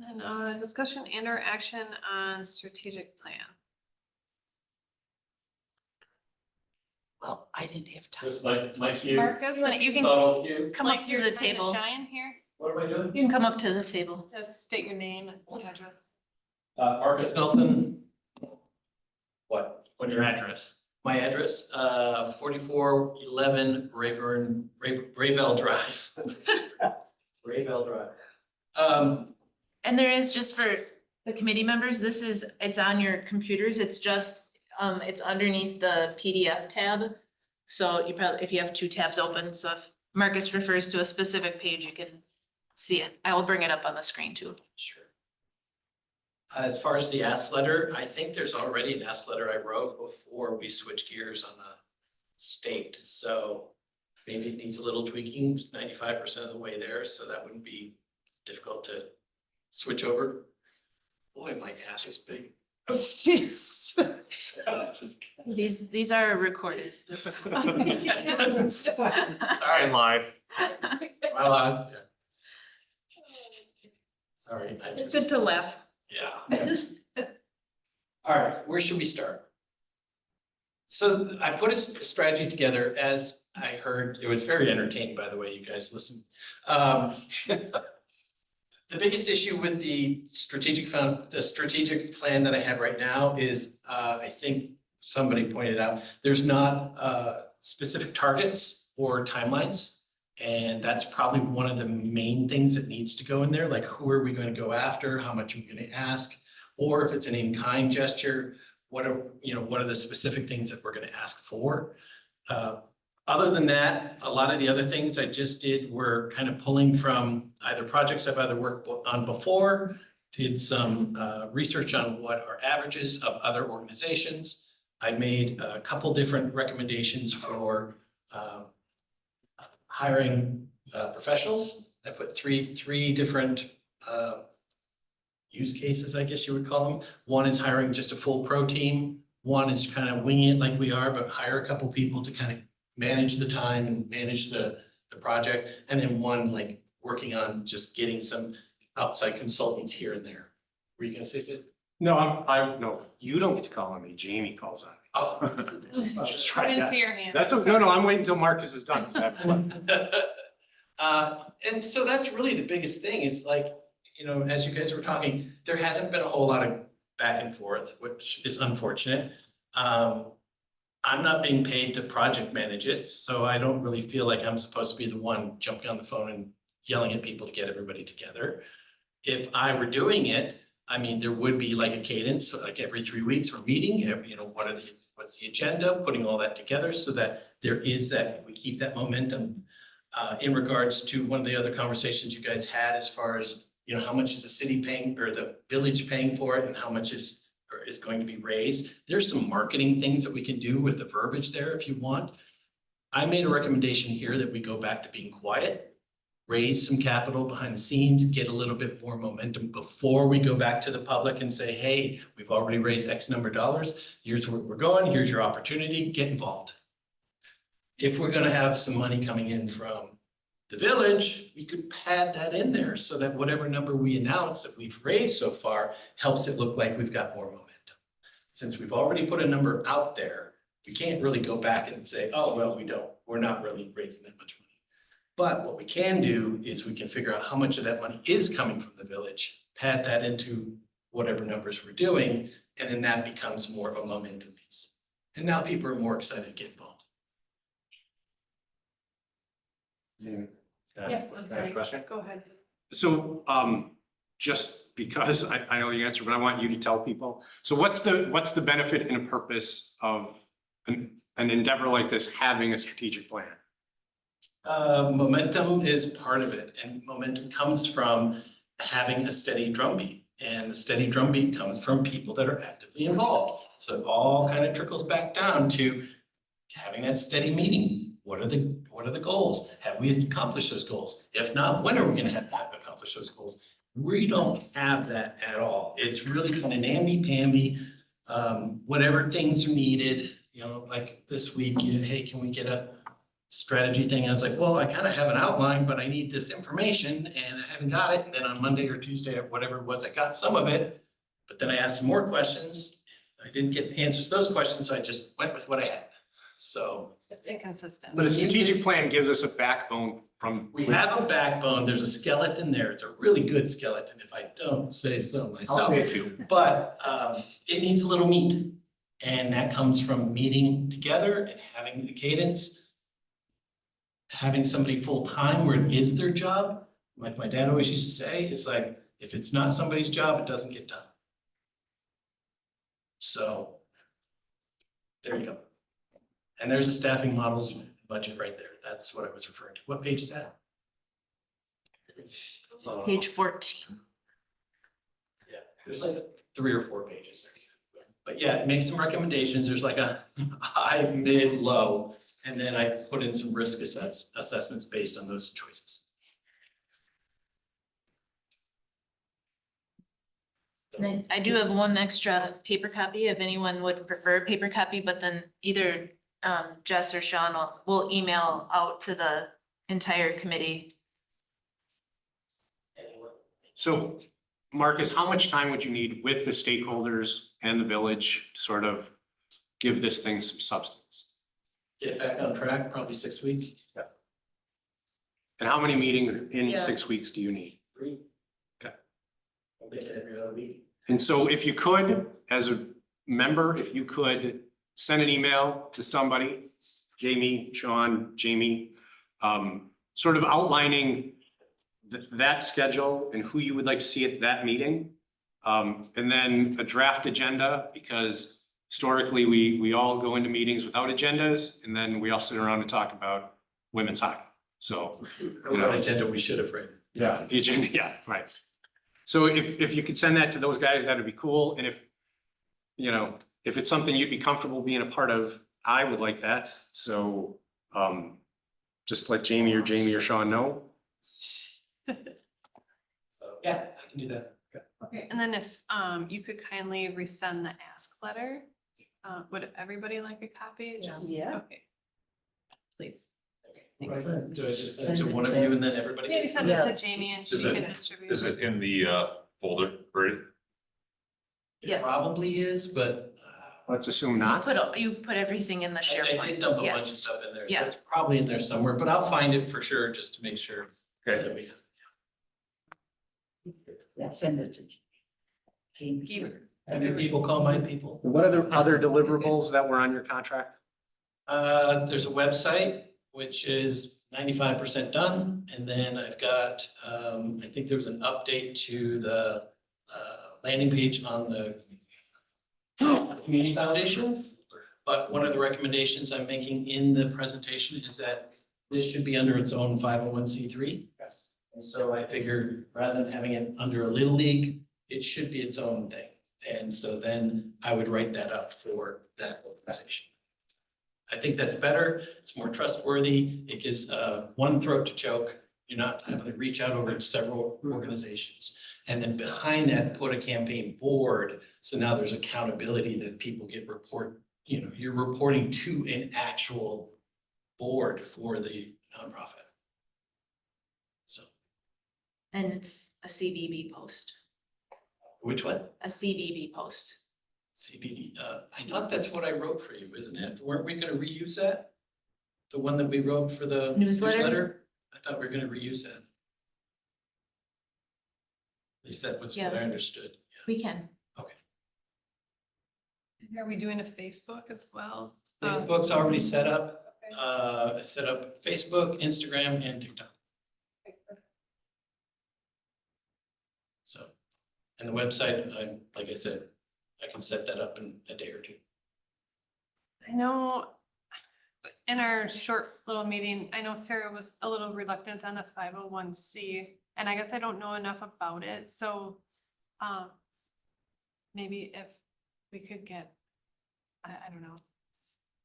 And discussion and or action on strategic plan. Well, I didn't have time. Just like my cue, Marcus, You can subtle cue. come up to the table. Shine here. What am I doing? You can come up to the table. Just state your name and address. Marcus Nelson. What your address? My address, 4411 Raybell Drive. Raybell Drive. And there is, just for the committee members, it's on your computers. It's just, it's underneath the PDF tab. So you probably, if you have 2 tabs open, so if Marcus refers to a specific page, you can see it. I will bring it up on the screen too. Sure. As far as the ask letter, I think there's already an ask letter I wrote before we switched gears on the state. So maybe it needs a little tweaking, 95% of the way there, so that wouldn't be difficult to switch over. Boy, my ass is big. These are recorded. Sorry, live. Well, yeah. Sorry, I It's just, good to laugh. yeah. All right, where should we start? So I put a strategy together, as I heard, it was very entertaining, by the way, you guys listened. The biggest issue with the strategic plan that I have right now is, I think somebody pointed out, there's not specific targets or timelines. And that's probably one of the main things that needs to go in there, like who are we going to go after, how much are we going to ask, or if it's an in-kind gesture, what are the specific things that we're gonna ask for? Other than that, a lot of the other things I just did were kind of pulling from either projects I've either worked on before, did some research on what are averages of other organizations. I made a couple different recommendations for hiring professionals. I put three different use cases, I guess you would call them. One is hiring just a full pro team. One is kind of winging it like we are, but hire a couple people to kind of manage the time and manage the project. And then one like working on just getting some outside consultants here and there. Were you gonna say something? No, no, you don't get to call on me, Jamie calls on me. Oh. Just try I didn't that. see your hand. That's, no, I'm waiting until Marcus is done. So I have fun. And so that's really the biggest thing is like, as you guys were talking, there hasn't been a whole lot of back and forth, which is unfortunate. I'm not being paid to project manage it, so I don't really feel like I'm supposed to be the one jumping on the phone and yelling at people to get everybody together. If I were doing it, I mean, there would be like a cadence, so like every 3 weeks we're meeting, what's the agenda, putting all that together so that there is that, we keep that momentum. In regards to one of the other conversations you guys had as far as, how much is the city paying or the village paying for it and how much is going to be raised. There's some marketing things that we can do with the verbiage there if you want. I made a recommendation here that we go back to being quiet, raise some capital behind the scenes, get a little bit more momentum before we go back to the public and say, hey, we've already raised X number of dollars. Here's where we're going. Here's your opportunity. Get involved. If we're going to have some money coming in from the village, we could pad that in there so that whatever number we announce that we've raised so far helps it look like we've got more momentum. Since we've already put a number out there, we can't really go back and say, oh, well, we're not really raising that much money. But what we can do is we can figure out how much of that money is coming from the village, pad that into whatever numbers we're doing, and then that becomes more of a momentum piece. And now people are more excited to get involved. Yes, I'm sorry. Go ahead. So, just because I know the answer, but I want you to tell people. So what's the benefit and a purpose of an endeavor like this having a strategic plan? Momentum is part of it, and momentum comes from having a steady drumbeat. And the steady drumbeat comes from people that are actively involved. So it all kind of trickles back down to having that steady meeting. What are the goals? Have we accomplished those goals? If not, when are we gonna have accomplished those goals? We don't have that at all. It's really kind of namby-pamby, whatever things are needed, like this week, hey, can we get a strategy thing? I was like, well, I kind of have an outline, but I need this information and I haven't got it. And then on Monday or Tuesday or whatever it was, I got some of it, but then I asked some more questions. I didn't get answers to those questions, so I just went with what I had. So. Inconsistent. But a strategic plan gives us a backbone from. We have a backbone, there's a skeleton there, it's a really good skeleton, if I don't say so myself. I'll say it too. But it needs a little meat, and that comes from meeting together and having the cadence. Having somebody full-time where it is their job, like my dad always used to say, it's like, if it's not somebody's job, it doesn't get done. So, there you go. And there's a staffing models budget right there. That's what I was referring to. What page is that? Page 14. Yeah, there's like 3 or 4 pages. But yeah, it makes some recommendations. There's like a high, mid, low, and then I put in some risk assessments based on those choices. And I do have one extra paper copy if anyone would prefer a paper copy, but then either Jess or Sean will email out to the entire committee. So Marcus, how much time would you need with the stakeholders and the village to sort of give this thing some substance? Get back on track, probably 6 weeks. And how many meetings in Yeah. 6 weeks do you need? 3. Okay. I'll make it every other week. And so if you could, as a member, if you could send an email to somebody, Jamie, Sean, Jamie, sort of outlining that schedule and who you would like to see at that meeting. And then a draft agenda, because historically, we all go into meetings without agendas, and then we all sit around and talk about women's hockey. So, you know, Agenda we should have written. yeah, the agenda, yeah, right. So if you could send that to those guys, that'd be cool. And if, you know, if it's something you'd be comfortable being a part of, I would like that. So, just let Jamie or Sean know. So, yeah, I can do that. Okay, and then if you could kindly resend the ask letter, would everybody like a copy? Just Yeah. Okay. Please. Do I just send it to one of you and then everybody? Maybe gets send it Yeah. to Jamie and she Is it- can distribute. Is it in the folder, Brady? It Yeah. probably is, but Let's assume You not. you put everything in the I SharePoint. did dump a bunch of Yes. stuff in there, so Yeah. it's probably in there somewhere, but I'll find it for sure, just to make sure. Okay. that we- Yeah, send it to Jamie. Have your people call my people? What are the other deliverables that were on your contract? There's a website, which is 95% done, and then I've got, I think there was an update to the, landing page on the Community Foundation. But one of the recommendations I'm making in the presentation is that this should be under its own 501c3. And so I figured rather than having it under a Little League, it should be its own thing. And so then I would write that up for that organization. I think that's better. It's more trustworthy. It gives one throat to choke. You're not having to reach out over to several organizations. And then behind that, put a campaign board. So now there's accountability that people get you're reporting to an actual board for the nonprofit. So, And it's a CBB post, which one? a CBB post. CBD, I thought that's what I wrote for you, isn't it? Weren't we gonna reuse that? The one that we wrote for the Newsletter? newsletter? I thought we were gonna reuse that. At least that was what I Yeah. understood. We can. Are we doing a Facebook as well? Facebook's already set up, Okay. I set up Facebook, Instagram, and TikTok. So, and the website, like I said, I can set that up in a day or two. I know in our short little meeting, I know Sarah was a little reluctant on the 501c, and I guess I don't know enough about it, so maybe if we could get, I don't know,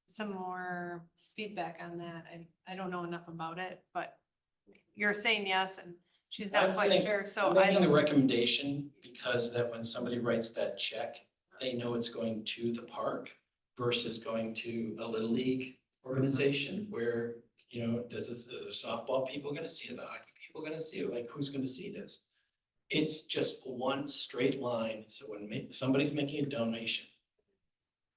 some more feedback on that. I don't know enough about it, but you're saying yes, and she's not I'm quite saying- sure, so I'm I making the don't. recommendation because that when somebody writes that check, they know it's going to the park versus going to a Little League organization where, is the softball people gonna see it, the hockey people gonna see it, like, who's gonna see this? It's just one straight line, so when somebody's making a donation,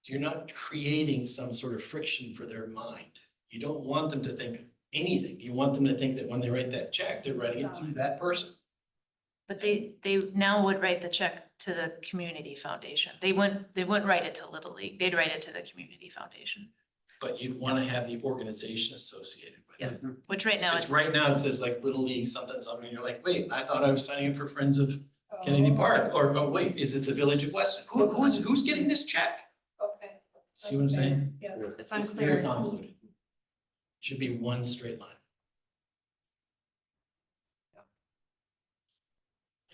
you're not creating some sort of friction for their mind. You don't want them to think anything. You want them to think that when they write that check, they're writing it to that person. But they now would write the check to the community foundation. They wouldn't write it to Little League. They'd write it to the community foundation, But you'd want to have the organization associated with it. which right now Because it's, right now it says like Little League something, something, and you're like, wait, I thought I was signing up for Friends of Kennedy Park, or, oh, wait, is it the Village of Weston? Who's getting this check? Okay. See what I'm saying? Yes, it's It's very unclear. convoluted. Should be one straight line.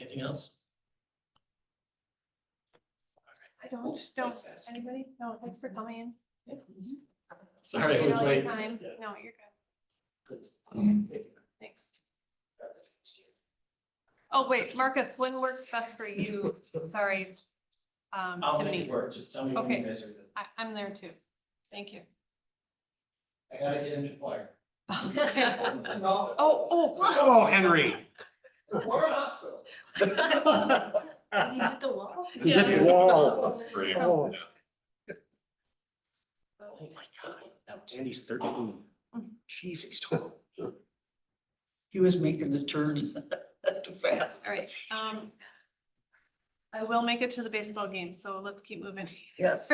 Anything else? I don't, Thanks, guys. anybody? No, thanks for coming. Sorry, I was Really late. time. No, you're good. Thanks. Oh, wait, Marcus, when works best for you? Sorry. I'll to make it me. work, just tell me when Okay. you guys are good. I'm there too. Thank you. I gotta get into choir. Oh. Oh, Henry. We're a hospital. you hit the wall. You hit the wall. Brady? Oh. Yeah. Oh my God. Andy's 13. Jeez, he's tall. He was making the turn too fast. All right, I will make it to the baseball game, so let's keep moving. Yes.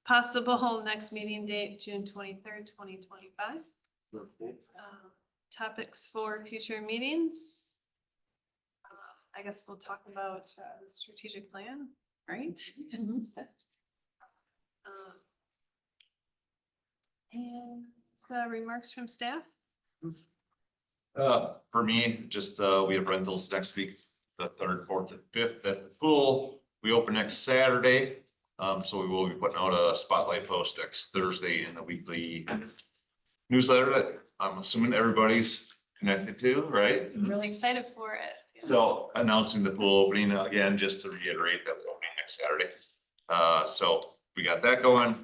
Possible next meeting date, June 23rd, 2025. Topics for future meetings. I guess we'll talk about the strategic plan, right? And remarks from staff? For me, just, we have rentals next week, the third, fourth, and fifth at the pool. We open next Saturday. So we will be putting out a spotlight post next Thursday in the weekly newsletter that I'm assuming everybody's connected to, right? I'm really excited for it. So announcing the pool opening again, just to reiterate that we're opening next Saturday. So we got that going.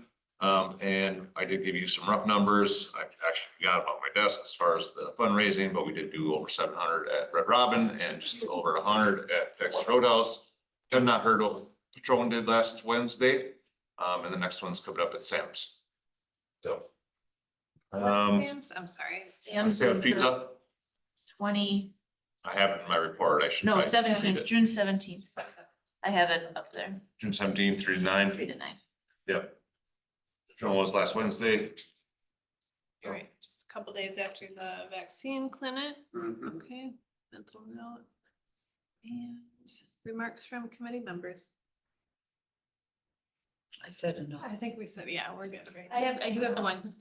And I did give you some rough numbers. I actually got about my desk as far as the fundraising, but we did do over 700 at Red Robin and just over 100 at Texas Roadhouse. I've not heard what Patron did last Wednesday. And the next one's coming up at Sam's. So. Sam's, I'm sorry. Sam's Sam's is the Pizza, 20, I have it in my report. I should. no, probably read 17th, it. June 17th. I have it up there, June 17th, 3 to 9. 3 to 9. Yep. Patron was last Wednesday. All right, just a couple days after the vaccine clinic. Mhm. Okay, mental note. And remarks from committee members. I said enough. I think we said, yeah, we're good, right? I do have one.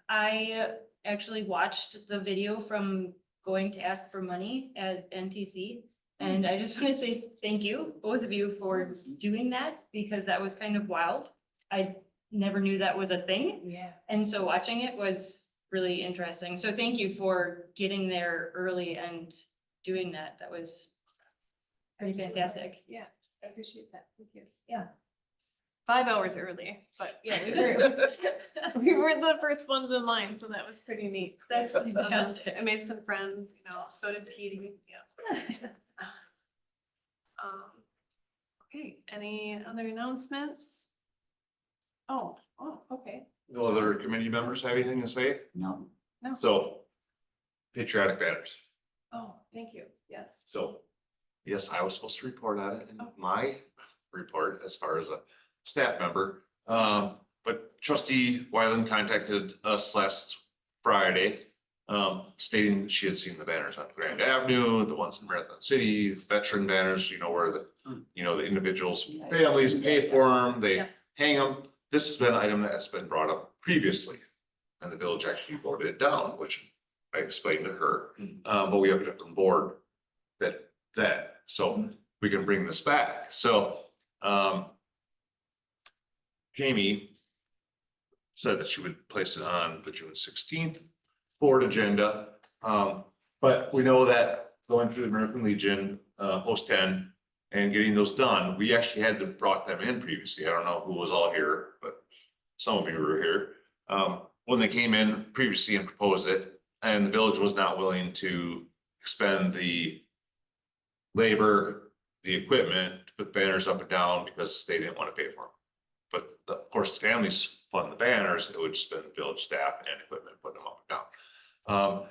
I actually watched the video from going to ask for money at NTC. And I just want to say thank you, both of you, for doing that, because that was kind of wild. I never knew that was a thing. Yeah. And so watching it was really interesting. So thank you for getting there early and doing that. That was pretty fantastic. Yeah, I appreciate that. Thank you. Yeah. 5 hours early, but yeah, we were the first ones in line, so that was pretty neat. That's fantastic. I made some friends, you know, so did Petey, yeah. Okay, any other announcements? Oh, okay. No other committee members have anything to say? No. So patriotic banners. Oh, thank you, yes. So, yes, I was supposed to report on it in Oh. my report as far as a staff member. But trustee Wyland contacted us last Friday, stating that she had seen the banners on Grand Avenue, the ones in Marathon City, the veteran banners, you know, where the, the individuals, families pay for them, they Yeah. hang them. This has been an item that has been brought up previously. And the village actually voted it down, which I explained to her. But we have a different board that, so we can bring this back. So, Jamie said that she would place it on the June 16th board agenda. But we know that going through the American Legion, post 10 and getting those done, we actually had to brought them in previously. I don't know who was all here, but some of you were here. When they came in previously and proposed it, and the village was not willing to expend the labor, the equipment to put the banners up and down because they didn't want to pay for them. But of course, the families fund the banners, it would just been village staff and equipment putting them up and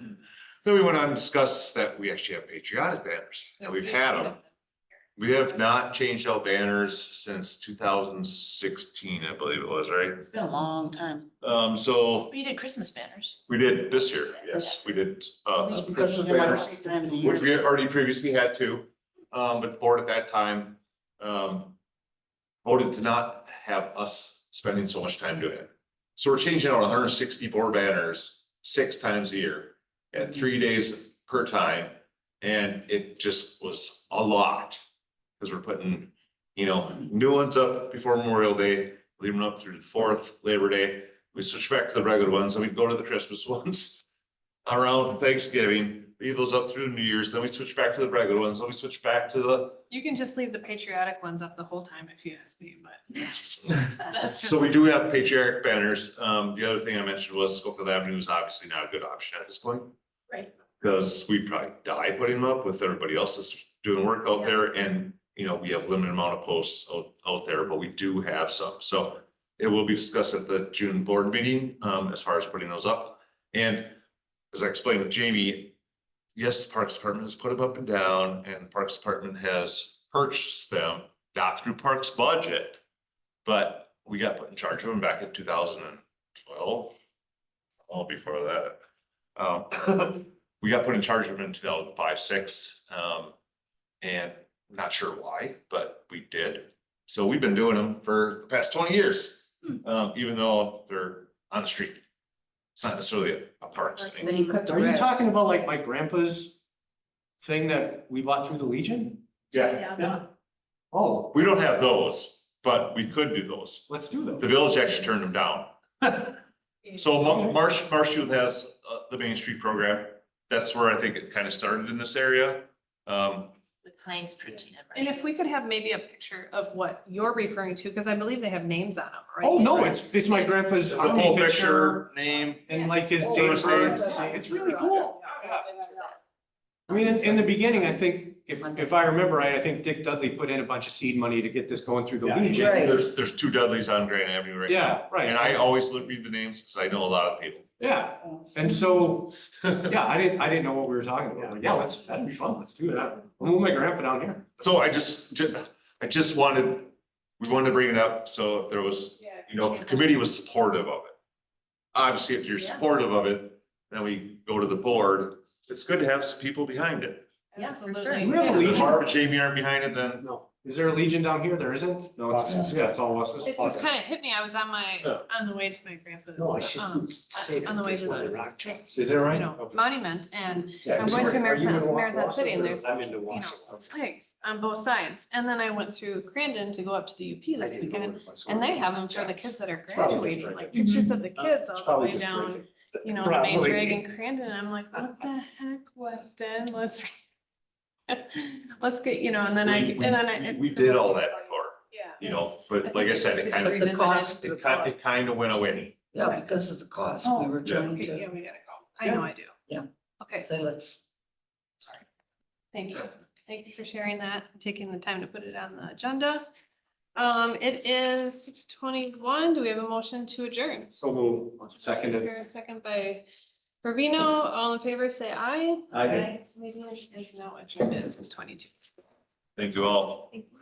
down. Then we went on to discuss that we actually have patriotic banners, and we've had them. We have not changed out banners since 2016, I believe it was, right? It's been a long time. So We did Christmas banners. we did this year, yes, we did, some Christmas They're like banners, 3 times a year. which we had already previously had two. But the board at that time, voted to not have us spending so much time doing it. So we're changing out 164 banners 6 times a year at 3 days per time. And it just was a lot. Because we're putting, new ones up before Memorial Day, leaving them up through the 4th, Labor Day. We switch back to the regular ones, and we go to the Christmas ones around Thanksgiving, leave those up through New Year's, then we switch back to the regular ones, then we switch back to the. You can just leave the patriotic ones up the whole time if you ask me, but. That's So just- we do have patriotic banners. The other thing I mentioned was Schofield Avenue is obviously not a good option at this point. Right. Because we'd probably die putting them up with everybody else that's doing work out there, and, we have limited amount of posts out there, but we do have some, so. It will be discussed at the June board meeting, as far as putting those up. And as I explained to Jamie, yes, the Parks Department has put them up and down, and the Parks Department has purchased them, not through Parks budget. But we got put in charge of them back in 2012, all before that. We got put in charge of them in 2005, 6. And I'm not sure why, but we did. So we've been doing them for the past 20 years, even though they're on the street. It's not necessarily a park thing. Then you cut the Are you grass. talking about like my grandpa's thing that we bought through the Legion? Yeah, Yeah. Oh, we don't have those, but we could do those. let's do The that. village actually turned them down. So Marsh Youth has the Main Street program. That's where I think it kind of started in this area. With Heinz protein. And if we could have maybe a picture of what you're referring to, because I believe they have names on them, right? Oh, no, it's my grandpa's The army full picture picture, name. and like his Oh, date of birth birth. date. It's really cool. I mean, in the beginning, I think, if I remember right, I think Dick Dudley put in a bunch of seed money to get this going through the Legion. Right. There's two Dudleys on Grand Avenue right now. Yeah, right. And I always read the names because I know a lot of people. Yeah, and so, yeah, I didn't know what we were talking about. Like, yeah, that'd be fun. Let's do that. I'll move my grandpa down here. So I just wanted, we wanted to bring it up. So if there was, you know, if the committee was supportive of it. Obviously, if you're supportive of it, then we go to the board. It's good to have some people behind it. Yeah, for sure. Absolutely. We have a If Legion. Barb and Jamie aren't behind it, then No. Is there a Legion down here? There isn't? No, it's, yeah, it's all Weston. It just kind of hit me. I was on Yeah. the way to my grandpa's. No, I shouldn't say On the that. way to There's one in the, Rock Town. Is that right? you know, Okay. monument, and Yeah, I'm so going through are you in Marathon Wausau City, and or- there's, I'm into you know, Wausau. flags on both sides. And then I went through Crandon to go up to the UP this weekend, and they have them for the kids that are probably just graduating, right like there. pictures of the kids It's all the probably way just right down, there. you know, the main Probably. drag in Crandon, and I'm like, what the heck, Weston, let's let's get, you know, and then we did all that before, Yeah. you know, but like I said, it kind of, The cost, it kind of went away. yeah, because of the cost, we were trying Okay, yeah, to we gotta go. I know I do. Yeah. Okay, say, let's, sorry. Thank you. Thank you for sharing that, and taking the time to put it on the agenda. It is 6:21. Do we have a motion to adjourn? So move. Is Seconded. there a second by Rubino? All in favor, say aye. Aye. Meeting is now adjourned at 6:22. Thank you all. Thank you.